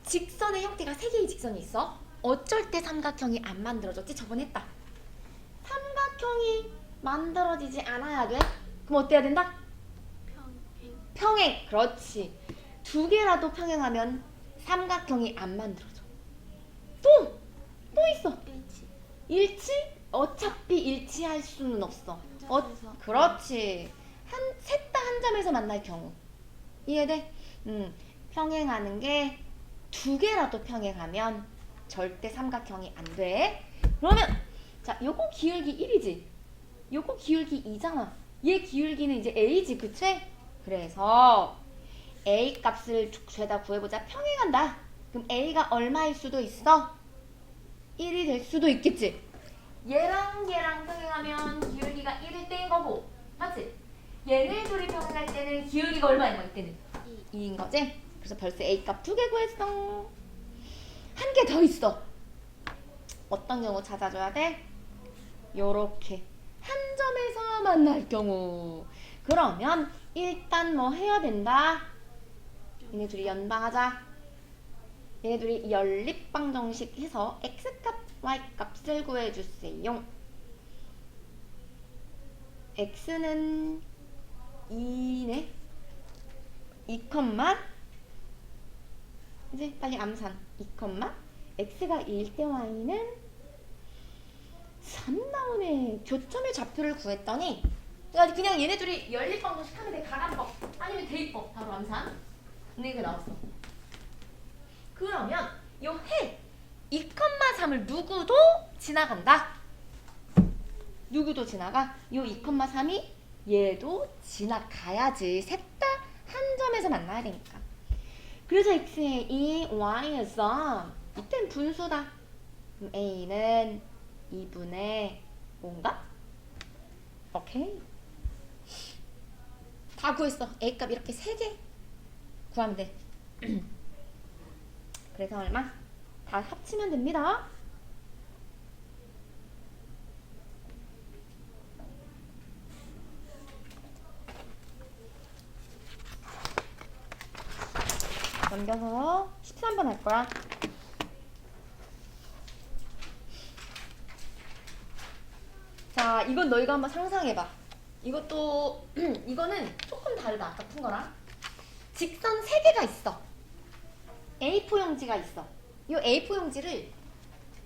직선의 형태가 세 개의 직선이 있어. 어쩔 때 삼각형이 안 만들어졌지? 저번에 했다. 삼각형이 만들어지지 않아야 돼. 그럼 어때야 된다? 평행. 평행. 그렇지. 두 개라도 평행하면 삼각형이 안 만들어져. 또 있어. H. 일치? 어차피 일치할 수는 없어. 한 점에서. 그렇지. 셋 다 한 점에서 만날 경우. 이해돼? 평행하는 게 두 개라도 평행하면 절대 삼각형이 안 돼. 그러면 자, 요거 기울기 1이지. 요거 기울기 2잖아. 얘 기울기는 이제 a지, 그치? 그래서 a 값을 죄다 구해보자. 평행한다. 그럼 a가 얼마일 수도 있어? 1이 될 수도 있겠지. 얘랑 얘랑 평행하면 기울기가 1일 때인 거고, 맞지? 얘네 둘이 평행할 때는 기울기가 얼마인 거야? 이때는 2인 거지? 그래서 벌써 a 값 2개 구했어. 한 개 더 있어. 어떤 경우 찾아줘야 돼? 요렇게 한 점에서 만날 경우. 그러면 일단 뭐 해야 된다? 얘네 둘이 연방하자. 얘네 둘이 연립방정식 해서 x값, y값을 구해주세요. x는 2네. 2, 이제 빨리 암산. 2, x가 2일 때 y는 3 나오네. 교점의 좌표를 구했더니 그냥 얘네 둘이 연립방정식 하면 돼. 가람법 아니면 대입법 바로 암산. 근데 이게 나왔어. 그러면 요 해 2,3을 누구도 지나간다. 누구도 지나가. 요 2,3이 얘도 지나가야지. 셋 다 한 점에서 만나야 되니까. 그래서 x의 2, y의 3. 이땐 분수다. 그럼 a는 2분의 뭔가? 오케이. 다 구했어. a 값 이렇게 3개 구하면 돼. 그래서 얼마? 다 합치면 됩니다. 넘겨서 13번 할 거야. 자, 이건 너희가 한번 상상해봐. 이것도 이거는 조금 다르다. 아까 푼 거랑. 직선 3개가 있어. A4용지가 있어. 이 A4용지를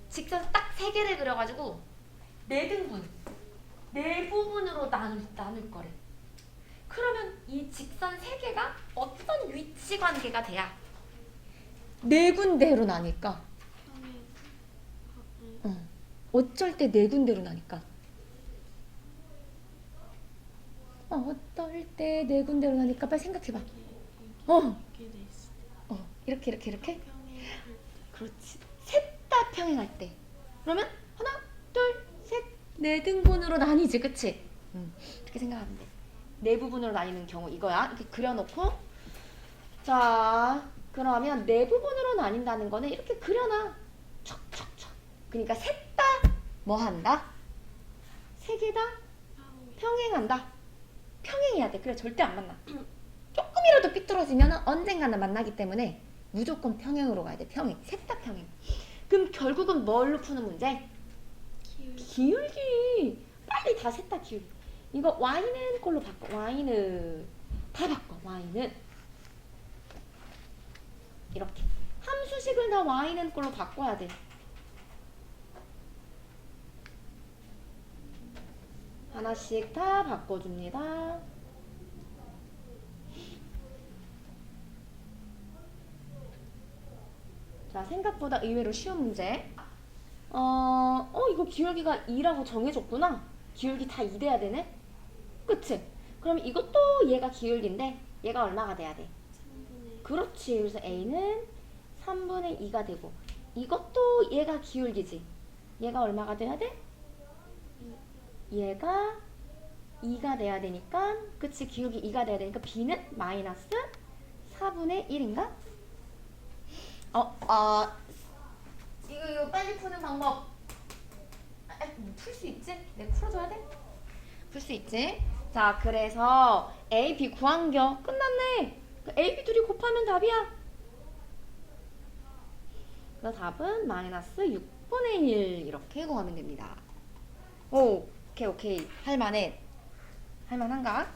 직선 딱 3개를 그려가지고 4등분, 4부분으로 나눌 거래. 그러면 이 직선 3개가 어떤 위치 관계가 돼야 4군데로 나니까. 어쩔 때 4군데로 나니까. 어떨 때 4군데로 나니까 빨리 생각해봐. 이렇게. 그렇지. 셋 다 평행할 때. 그러면 하나, 둘, 셋, 4등분으로 나뉘지, 그치? 그렇게 생각하면 돼. 4부분으로 나뉘는 경우 이거야. 이렇게 그려놓고. 자, 그러면 4부분으로 나뉜다는 거는 이렇게 그려놔. 척척척. 그러니까 셋 다 뭐 한다? 3개 다 평행한다. 평행해야 돼. 그래, 절대 안 만나. 조금이라도 삐뚤어지면 언젠가는 만나기 때문에 무조건 평행으로 가야 돼. 평행. 셋 다 평행. 그럼 결국은 뭘로 푸는 문제? 기울기. 빨리 다 셋 다 기울기. 이거 y는 꼴로 바꿔. y는 다 바꿔. y는 이렇게. 함수식을 다 y는 꼴로 바꿔야 돼. 하나씩 다 바꿔줍니다. 자, 생각보다 의외로 쉬운 문제. 이거 기울기가 2라고 정해줬구나. 기울기 다 2 돼야 되네? 그치? 그럼 이것도 얘가 기울기인데 얘가 얼마가 돼야 돼? 3분의 그렇지. 그래서 a는 3분의 2가 되고 이것도 얘가 기울기지. 얘가 얼마가 돼야 돼? 얘가 2가 돼야 되니까, 그치? 기울기 2가 돼야 되니까 b는 마이너스 4분의 1인가? 이거 빨리 푸는 방법. 풀 수 있지? 내가 풀어줘야 돼? 풀 수 있지? 자, 그래서 A, B 구한겨. 끝났네. A, B 둘이 곱하면 답이야. 그래서 답은 마이너스 6분의 1 이렇게 구하면 됩니다. 오, 오케이. 할만해. 할만한가?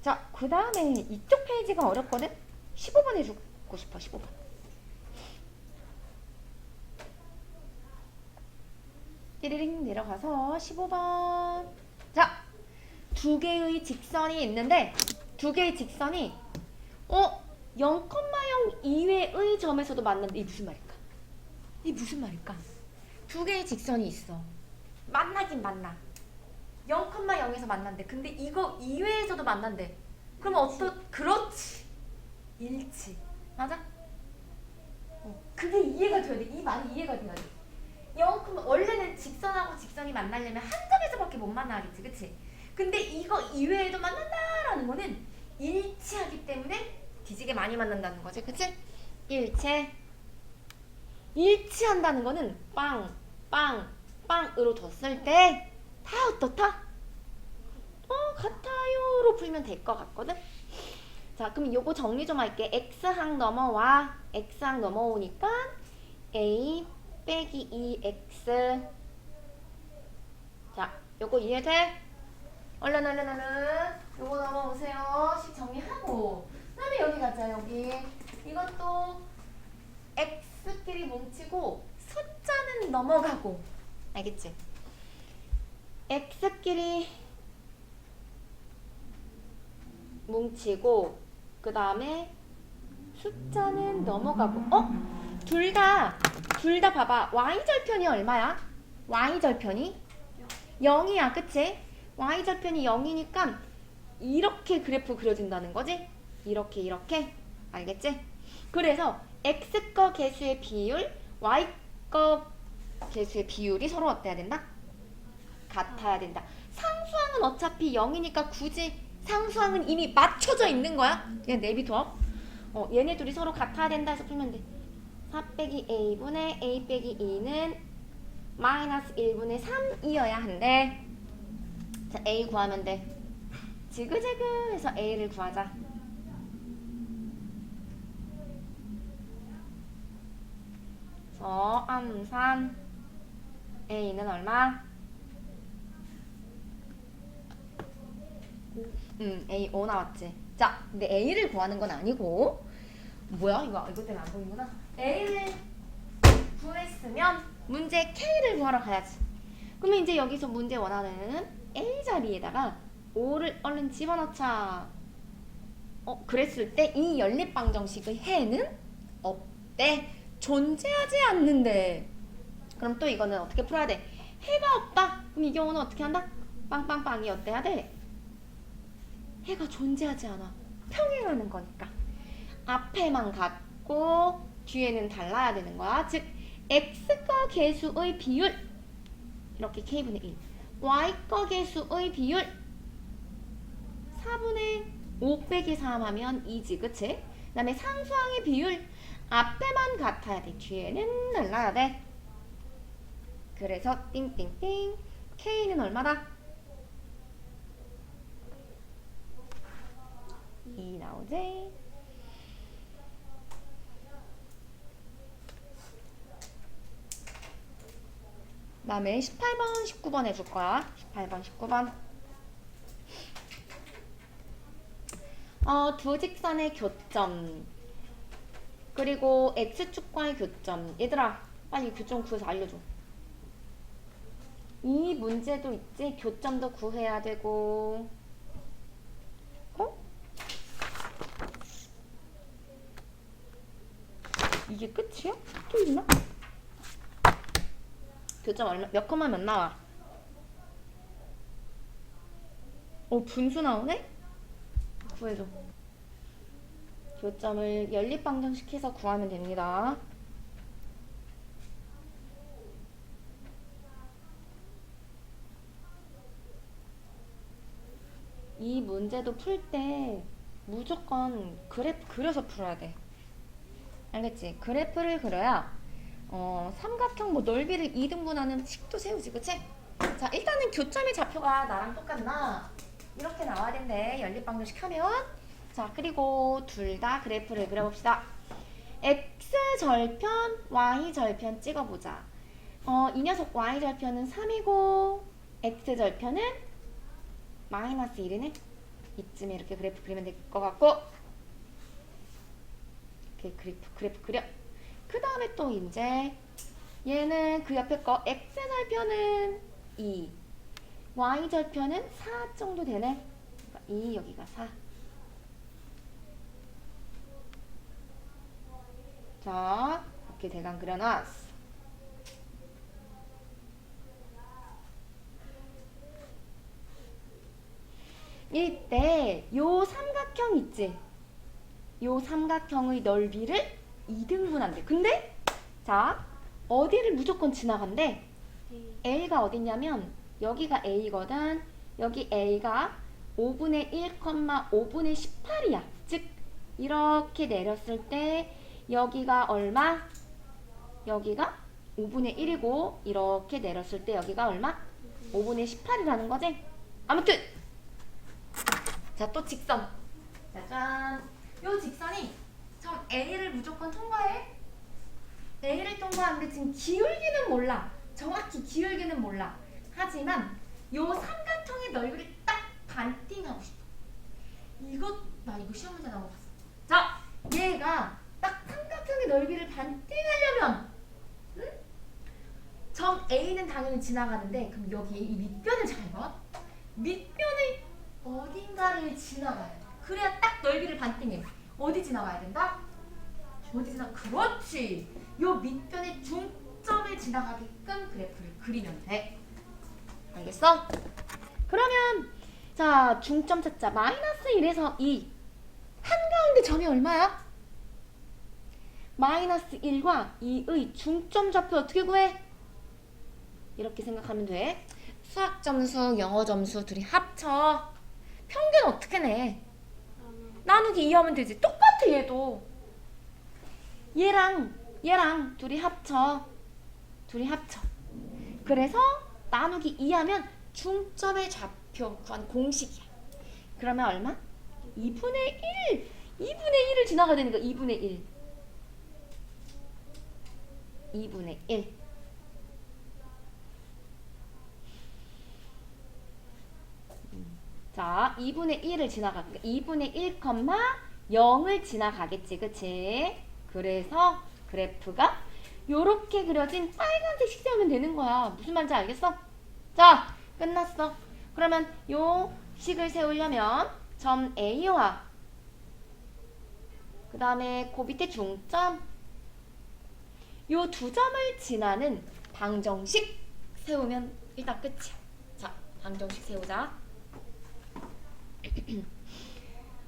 자, 그 다음에 이쪽 페이지가 어렵거든? 15번 해주고 싶어, 15번. 띠리링 내려가서 15번. 자, 2개의 직선이 있는데 2개의 직선이 0,0 이외의 점에서도 만난다. 이게 무슨 말일까? 2개의 직선이 있어. 만나긴 만나. 0,0에서 만난대. 근데 이거 이외에서도 만난대. 그러면 그렇지. 일치. 맞아? 그게 이해가 돼야 돼. 이 말이 이해가 돼야 돼. 그러면 원래는 직선하고 직선이 만나려면 한 점에서밖에 못 만나겠지, 그치? 근데 이거 이외에도 만난다라는 거는 일치하기 때문에 뒤지게 많이 만난다는 거지, 그치? 일치한다는 거는 빵, 빵, 빵으로 뒀을 때 다 어떻다? 같아요로 풀면 될 것 같거든? 자, 그럼 요거 정리 좀 할게. x항 넘어와. x항 넘어오니까 a 빼기 2x. 자, 요거 이해돼? 얼른. 요거 넘어오세요. 식 정리하고. 그 다음에 여기 가자, 여기. 이것도 x끼리 뭉치고 숫자는 넘어가고. 알겠지? x끼리 뭉치고 그 다음에 숫자는 넘어가고 둘 다 봐봐. y절편이 얼마야? y절편이 0이야, 그치? y절편이 0이니까 이렇게 그래프 그려진다는 거지? 이렇게 알겠지? 그래서 x 거 개수의 비율, y 거 개수의 비율이 서로 어때야 된다? 같아야 된다. 상수항은 어차피 0이니까 굳이 상수항은 이미 맞춰져 있는 거야. 그냥 내비둬. 얘네 둘이 서로 같아야 된다 해서 풀면 돼. 4 빼기 a분의 a 빼기 2는 마이너스 1분의 3이어야 한대. 자, a 구하면 돼. 지그재그 해서 a를 구하자. 암산 a는 얼마? A 5 나왔지. 자, 근데 A를 구하는 건 아니고 뭐야? 이것 때문에 안 보이구나. A를 구했으면 문제 K를 구하러 가야지. 그러면 이제 여기서 문제 원하는 A 자리에다가 5를 얼른 집어넣자. 그랬을 때 이 연립방정식의 해는 없대. 존재하지 않는데. 그럼 또 이거는 어떻게 풀어야 돼? 해가 없다. 그럼 이 경우는 어떻게 한다? 빵빵빵이 어때야 돼? 해가 존재하지 않아. 평행하는 거니까. 앞에만 같고 뒤에는 달라야 되는 거야. 즉 x거 개수의 비율 이렇게 k분의 1 y거 개수의 비율 4분의 5 빼기 3 하면 2지, 그치? 그 다음에 상수항의 비율 앞에만 같아야 돼. 뒤에는 달라야 돼. 그래서 띵띵띵 k는 얼마다? 2 나오지? 그 다음에 18번, 19번 해줄 거야. 18번, 19번. 두 직선의 교점. 그리고 x축과의 교점. 얘들아, 빨리 교점 구해서 알려줘. 이 문제도 있지? 교점도 구해야 되고. 이게 끝이야? 또 있나? 교점 얼마, 몇 컴마 몇 나와? 분수 나오네? 구해줘. 교점을 연립방정식해서 구하면 됩니다. 이 문제도 풀 때 무조건 그래프 그려서 풀어야 돼. 알겠지? 그래프를 그려야 삼각형 뭐 넓이를 2등분하는 식도 세우지, 그치? 자, 일단은 교점의 좌표가 나랑 똑같나? 이렇게 나와야 된대. 연립방정식 하면. 자, 그리고 둘 다 그래프를 그려봅시다. x절편, y절편 찍어보자. 이 녀석 y절편은 3이고 x절편은 마이너스 1이네. 이쯤에 이렇게 그래프 그리면 될 것 같고, 이렇게 그래프 그려. 그 다음에 또 이제 얘는 그 옆에 거 x절편은 2, y절편은 4 정도 되네. 2, 여기가 4. 자, 이렇게 대강 그려놨어. 이때 요 삼각 삼각형 있지? 요 삼각형의 넓이를 2등분한대. 근데 자, 어디를 무조건 지나간대? A. A가 어딨냐면 여기가 A거든. 여기 A가 5분의 1, 5분의 18이야. 즉 이렇게 내렸을 때 여기가 얼마? 여기가 5분의 1이고 이렇게 내렸을 때 여기가 얼마? 5분의 18이라는 거지? 아무튼 자, 또 직선. 짜잔. 요 직선이 점 A를 무조건 통과해. A를 통과하는데 지금 기울기는 몰라. 정확히 기울기는 몰라. 하지만 요 삼각형의 넓이를 딱 반띵하고 싶어. 나 이거 시험 문제 나온 거 봤어. 자, 얘가 딱 삼각형의 넓이를 반띵하려면 점 A는 당연히 지나가는데 그럼 여기 이 밑변을 잘 봐. 밑변의 어딘가를 지나가야 돼. 그래야 딱 넓이를 반띵해. 어디 지나가야 된다? 그렇지. 요 밑변의 중점에 지나가게끔 그래프를 그리면 돼. 알겠어? 그러면 자, 중점 찾자. 마이너스 1에서 2. 한가운데 점이 얼마야? 마이너스 1과 2의 중점 좌표 어떻게 구해? 이렇게 생각하면 돼. 수학 점수, 영어 점수 둘이 합쳐. 평균 어떻게 내? 나누기 2 하면 되지. 똑같아 얘도. 얘랑 둘이 합쳐. 그래서 나누기 2 하면 중점의 좌표 구한 공식이야. 그러면 얼마? 2분의 1. 2분의 1을 지나가야 되니까 2분의 1. 2분의 1. 자, 2분의 1을 지나가. 그러니까 2분의 1, 0을 지나가겠지. 그치? 그래서 그래프가 요렇게 그려진 빨간색 식 세우면 되는 거야. 무슨 말인지 알겠어? 자, 끝났어. 그러면 요 식을 세우려면 점 A와 그 다음에 그 밑에 중점 요 두 점을 지나는 방정식 세우면 일단 끝이야. 자, 방정식 세우자.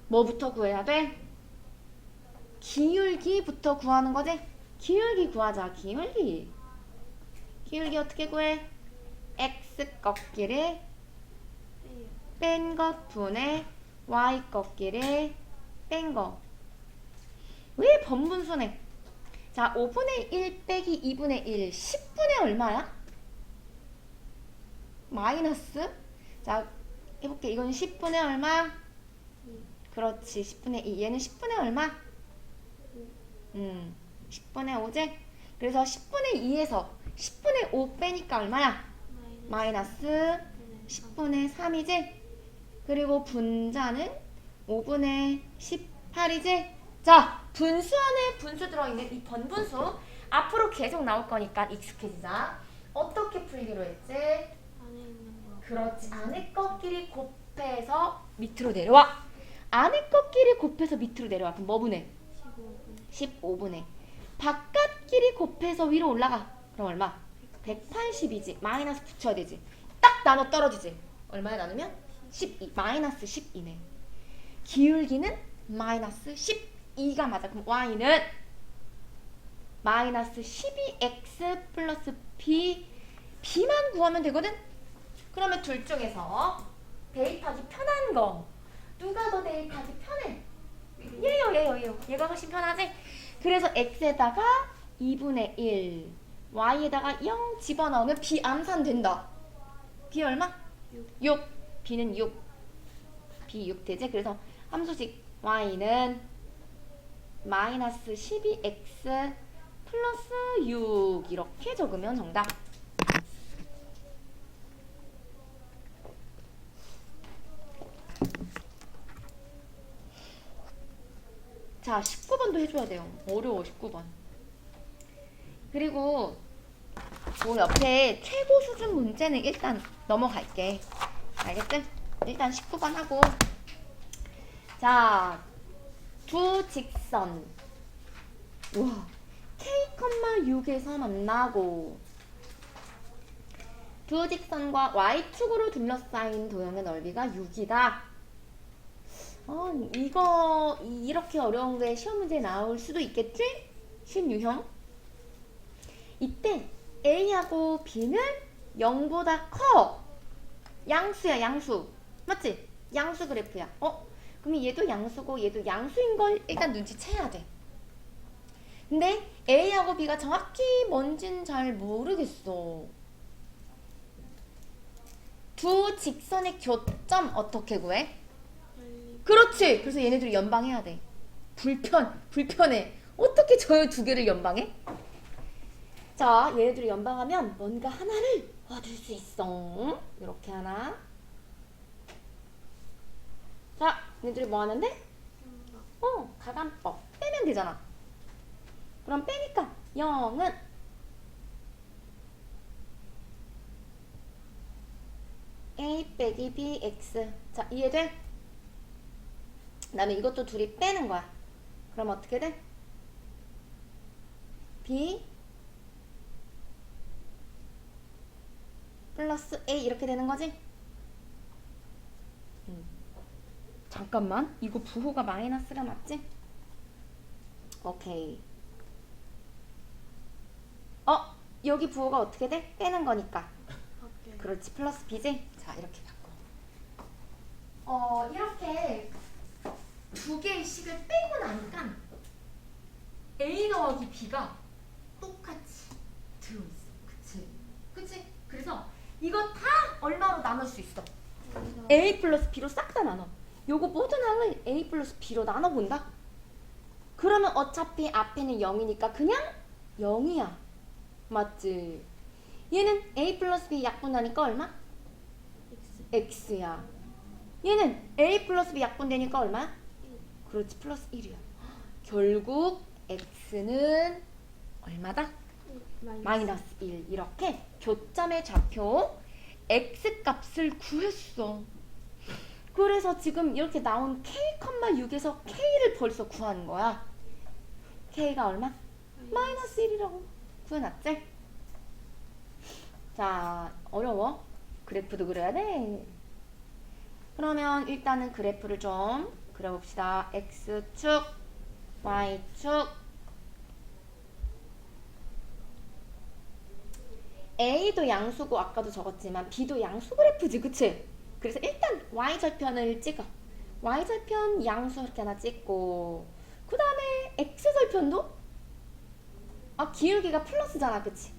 뭐부터 구해야 돼? 기울기부터 구하는 거지? 기울기 구하자. 기울기 어떻게 구해? x 꺾기를 뺀 것 분의 y 꺾기를 뺀 거. 왜 번분수네? 자, 5분의 1 빼기 2분의 1 10분의 얼마야? 마이너스. 자, 해볼게. 이건 10분의 얼마? 그렇지. 10분의 2. 얘는 10분의 얼마? 10분의 5지? 그래서 10분의 2에서 10분의 5 빼니까 얼마야? 마이너스 10분의 3이지? 그리고 분자는 5분의 18이지? 자, 분수 안에 분수 들어있는 이 번분수 앞으로 계속 나올 거니까 익숙해지자. 어떻게 풀기로 했지? 안에 있는 거. 그렇지. 안에 꺾기를 곱해서 밑으로 내려와. 안에 꺾기를 곱해서 밑으로 내려와. 그럼 뭐 분해? 15분의. 바깥끼리 곱해서 위로 올라가. 그럼 얼마? 180이지. 마이너스 붙여야 되지. 딱 나눠 떨어지지. 얼마에 나누면? 12. 마이너스 12네. 기울기는 마이너스 12가 맞아. 그럼 y는 마이너스 12x 플러스 b. b만 구하면 되거든? 그러면 둘 중에서 대입하기 편한 거 누가 더 대입하기 편해? 얘요. 얘가 훨씬 편하지? 그래서 x에다가 2분의 1, y에다가 0 집어넣으면 b 암산된다. b 얼마? 6. b는 6. b 6 되지? 그래서 함수식 y는 마이너스 12x 플러스 6 이렇게 적으면 정답. 자, 19번도 해줘야 돼요. 어려워, 19번. 그리고 뭐 옆에 최고 수준 문제는 일단 넘어갈게. 알겠지? 일단 19번 하고. 자, 두 직선. 우와, K,6에서 만나고 두 직선과 Y축으로 둘러싸인 도형의 넓이가 6이다. 이거 이렇게 어려운 게 시험 문제 나올 수도 있겠지? 신유형. 이때 A하고 B는 0보다 커. 양수야, 양수. 맞지? 양수 그래프야. 그럼 얘도 양수고 얘도 양수인 걸 일단 눈치채야 돼. 근데 A하고 B가 정확히 뭔진 잘 모르겠어. 두 직선의 교점 어떻게 구해? 그렇지. 그래서 얘네들이 연방해야 돼. 불편해. 어떻게 저 두 개를 연방해? 자, 얘네들이 연방하면 뭔가 하나를 얻을 수 있어. 이렇게 하나. 자, 얘네들이 뭐 하는데? 가감법. 빼면 되잖아. 그럼 빼니까 0은 A 빼기 BX. 자, 이해돼? 나는 이것도 둘이 빼는 거야. 그럼 어떻게 돼? B 플러스 A 이렇게 되는 거지? 잠깐만. 이거 부호가 마이너스가 맞지? 오케이. 여기 부호가 어떻게 돼? 빼는 거니까. 오케이. 그렇지. 플러스 B지? 자, 이렇게 바꿔. 이렇게 두 개의 식을 빼고 나니까 A 더하기 B가 똑같이 들어있어. 그치? 그래서 이거 다 얼마로 나눌 수 있어? A 플러스 B로 싹 다 나눠. 요거 모든 항을 A 플러스 B로 나눠본다? 그러면 어차피 앞에는 0이니까 그냥 0이야. 맞지? 얘는 A 플러스 B 약분하니까 얼마? X야. 얘는 A 플러스 B 약분되니까 얼마야? 그렇지. 플러스 1이야. 결국 X는 얼마다? 마이너스 1. 이렇게 교점의 좌표 X 값을 구했어. 그래서 지금 이렇게 나온 K,6에서 K를 벌써 구하는 거야. K가 얼마? 마이너스 1이라고 구해놨지? 자, 어려워? 그래프도 그려야 돼. 그러면 일단은 그래프를 좀 그려봅시다. X축, Y축. A도 양수고 아까도 적었지만 B도 양수 그래프지, 그치? 그래서 일단 Y절편을 찍어. Y절편 양수 이렇게 하나 찍고 그 다음에 X절편도 기울기가 플러스잖아, 그치?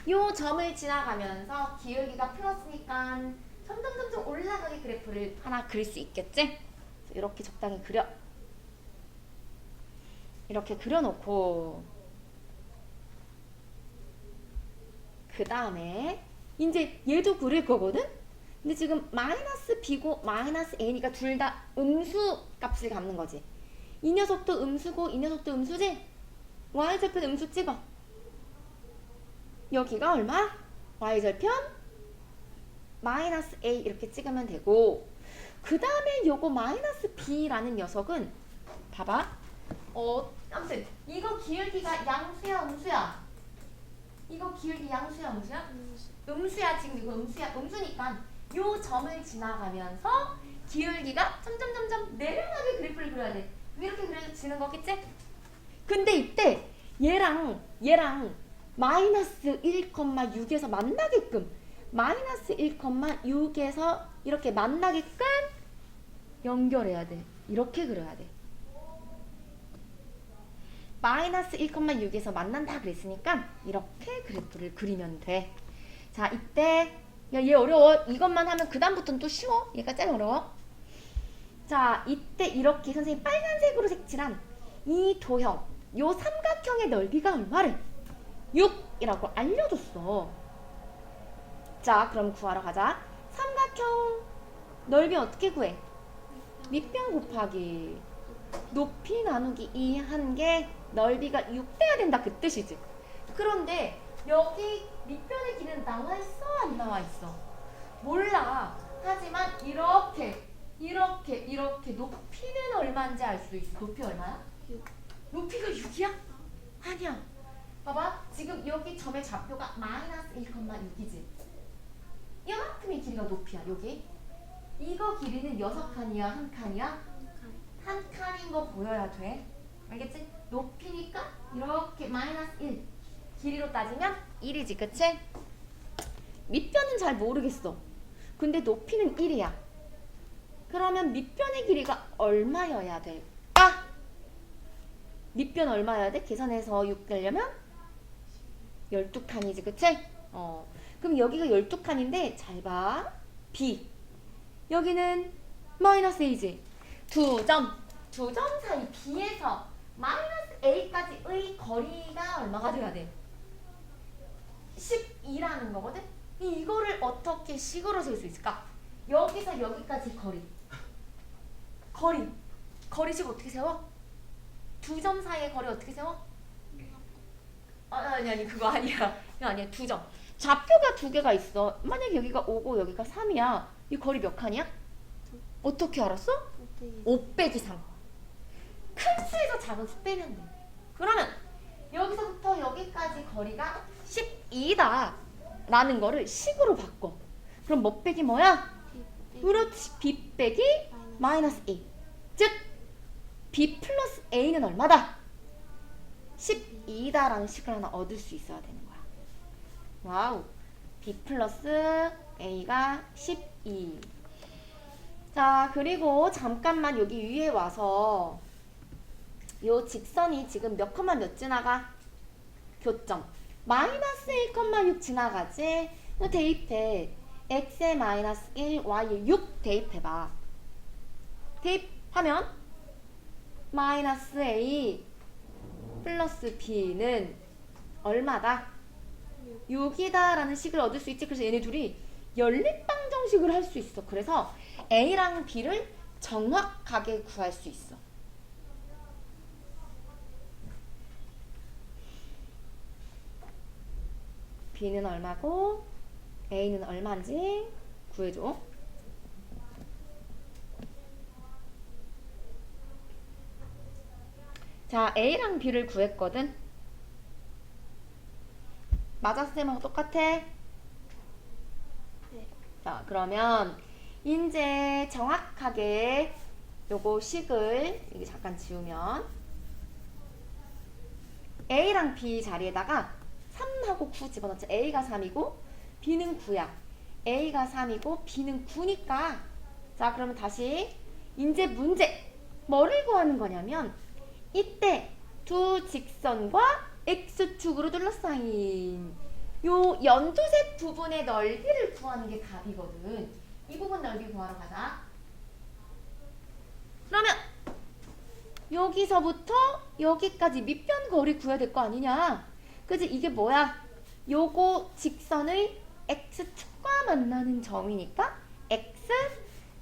요 점을 지나가면서 기울기가 플러스니까 점점 올라가게 그래프를 하나 그릴 수 있겠지? 이렇게 적당히 그려. 이렇게 그려놓고 그 다음에 이제 얘도 그릴 거거든? 근데 지금 마이너스 B고 마이너스 A니까 둘 다 음수 값을 갖는 거지. 이 녀석도 음수고 이 녀석도 음수지? Y절편 음수 찍어. 여기가 얼마? Y절편 마이너스 A 이렇게 찍으면 되고 그 다음에 요거 마이너스 B라는 녀석은 봐봐. 아무튼 이거 기울기가 양수야 음수야? 이거 기울기 양수야 음수야? 음수야. 지금 이거 음수야. 음수니까 요 점을 지나가면서 기울기가 점점 내려가게 그래프를 그려야 돼. 이렇게 그려지는 거겠지? 근데 이때 얘랑 마이너스 1,6에서 만나게끔 마이너스 1,6에서 이렇게 만나게끔 연결해야 돼. 이렇게 그려야 돼. 마이너스 1,6에서 만난다 그랬으니까 이렇게 그래프를 그리면 돼. 자, 이때 얘 어려워. 이것만 하면 그 다음부터는 또 쉬워. 얘가 제일 어려워. 자, 이때 이렇게 선생님 빨간색으로 색칠한 이 도형, 요 삼각형의 넓이가 얼마래? 6이라고 알려줬어. 자, 그럼 구하러 가자. 삼각형 넓이 어떻게 구해? 밑변 곱하기 높이 나누기 2 한 게 넓이가 6 돼야 된다 그 뜻이지. 그런데 여기 밑변의 길이는 나와 있어 안 나와 있어? 몰라. 하지만 이렇게 높이는 얼마인지 알 수 있어. 높이 얼마야? 6. 높이가 6이야? 아니야. 봐봐. 지금 여기 점의 좌표가 마이너스 1,6이지. 이만큼의 길이가 높이야. 여기. 이거 길이는 6칸이야? 1칸이야? 한 칸인 거 보여야 돼. 알겠지? 높이니까 이렇게 마이너스 1. 길이로 따지면 1이지, 그치? 밑변은 잘 모르겠어. 근데 높이는 1이야. 그러면 밑변의 길이가 얼마여야 될까? 밑변 얼마여야 돼? 계산해서 6 되려면 12칸이지, 그치? 그럼 여기가 12칸인데 잘 봐. B. 여기는 마이너스 A지. 두 점 사이 B에서 마이너스 A까지의 거리가 얼마가 돼야 돼? 12라는 거거든? 이거를 어떻게 식으로 쓸 수 있을까? 여기서 여기까지 거리식 어떻게 세워? 두 점 사이의 거리 어떻게 세워? 아니 그거 아니야. 이거 아니야. 두 점. 좌표가 두 개가 있어. 만약에 여기가 5고 여기가 3이야. 이 거리 몇 칸이야? 어떻게 알았어? 5 빼기 3. 큰 수에서 작은 수 빼면 돼. 그러면 여기서부터 여기까지 거리가 12다 라는 거를 식으로 바꿔. 그럼 뭐 빼기 뭐야? 그렇지. B 빼기 마이너스 A. 즉 B 플러스 A는 얼마다? 12다 라는 식을 하나 얻을 수 있어야 되는 거야. 와우. B 플러스 A가 12. 자, 그리고 잠깐만 여기 위에 와서 요 직선이 지금 몇 컴마 몇 지나가? 교점. 마이너스 1,6 지나가지? 이거 대입해. x에 마이너스 1, y에 6 대입해봐. 대입하면 마이너스 a 플러스 b는 얼마다? 6이다 라는 식을 얻을 수 있지. 그래서 얘네 둘이 연립방정식을 할 수 있어. 그래서 a랑 b를 정확하게 구할 수 있어. b는 얼마고 a는 얼마인지 구해줘. 자, a랑 b를 구했거든. 맞아, 쌤하고 똑같아? 네. 자, 그러면 이제 정확하게 요거 식을 여기 잠깐 지우면 a랑 b 자리에다가 3하고 9 집어넣자. a가 3이고 b는 9야. a가 3이고 b는 9니까 자, 그러면 다시 이제 문제 뭐를 구하는 거냐면 이때 두 직선과 x축으로 둘러싸인 요 연두색 부분의 넓이를 구하는 게 답이거든. 이 부분 넓이 구하러 가자. 그러면 여기서부터 여기까지 밑변 거리 구해야 될 거 아니냐. 그지? 이게 뭐야? 요거 직선의 x축과 만나는 점이니까 x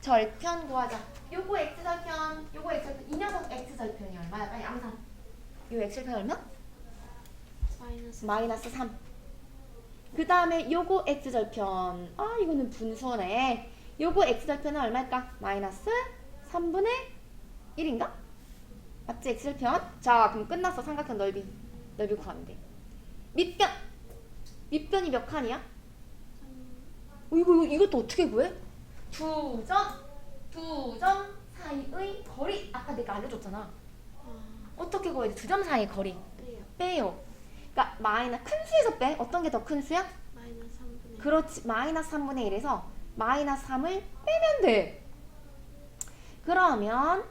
절편 구하자. 요거 x절편, 요거 x절편, 이 녀석 x절편이 얼마야? 빨리 암산. 요 x절편 얼마? 마이너스 3. 그 다음에 요거 x절편. 아, 이거는 분수네. 요거 x절편은 얼마일까? 마이너스 3분의 1인가? 맞지? x절편. 자, 그럼 끝났어. 삼각형 넓이 구하면 돼. 밑변이 몇 칸이야? 이것도 어떻게 구해? 두 점 사이의 거리. 아까 내가 알려줬잖아. 어떻게 구해야 돼? 두 점 사이의 거리. 빼요. 그러니까 큰 수에서 빼. 어떤 게 더 큰 수야? 마이너스 3분의 1. 그렇지. 마이너스 3분의 1에서 마이너스 3을 빼면 돼. 그러면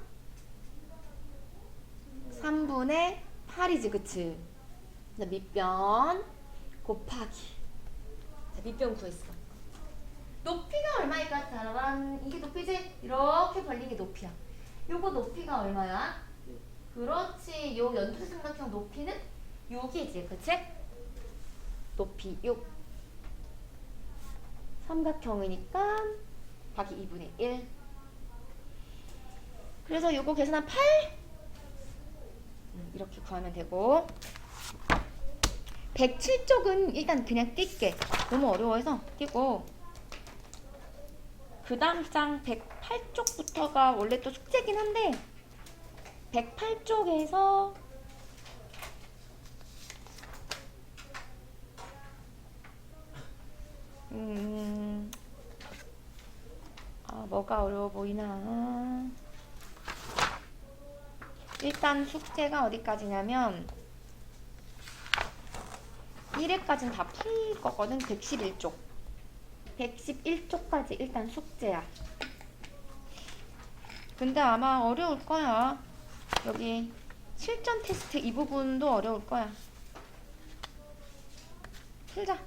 3분의 8이지, 그치? 밑변 곱하기. 자, 밑변 구했어. 높이가 얼마일까? 짜라란. 이게 높이지? 이렇게 벌린 게 높이야. 요거 높이가 얼마야? 그렇지. 요 연두색 삼각형 높이는 6이지, 그치? 높이 6. 삼각형이니까 곱하기 2분의 1. 그래서 요거 계산한 8. 이렇게 구하면 되고 107쪽은 일단 그냥 뛸게. 너무 어려워서 띄고 그 다음 장 108쪽부터가 원래 또 숙제긴 한데 108쪽에서 뭐가 어려워 보이나. 일단 숙제가 어디까지냐면 1회까지는 다 풀 거거든. 111쪽. 111쪽까지 일단 숙제야. 근데 아마 어려울 거야. 여기 실전 테스트 이 부분도 어려울 거야. 풀자.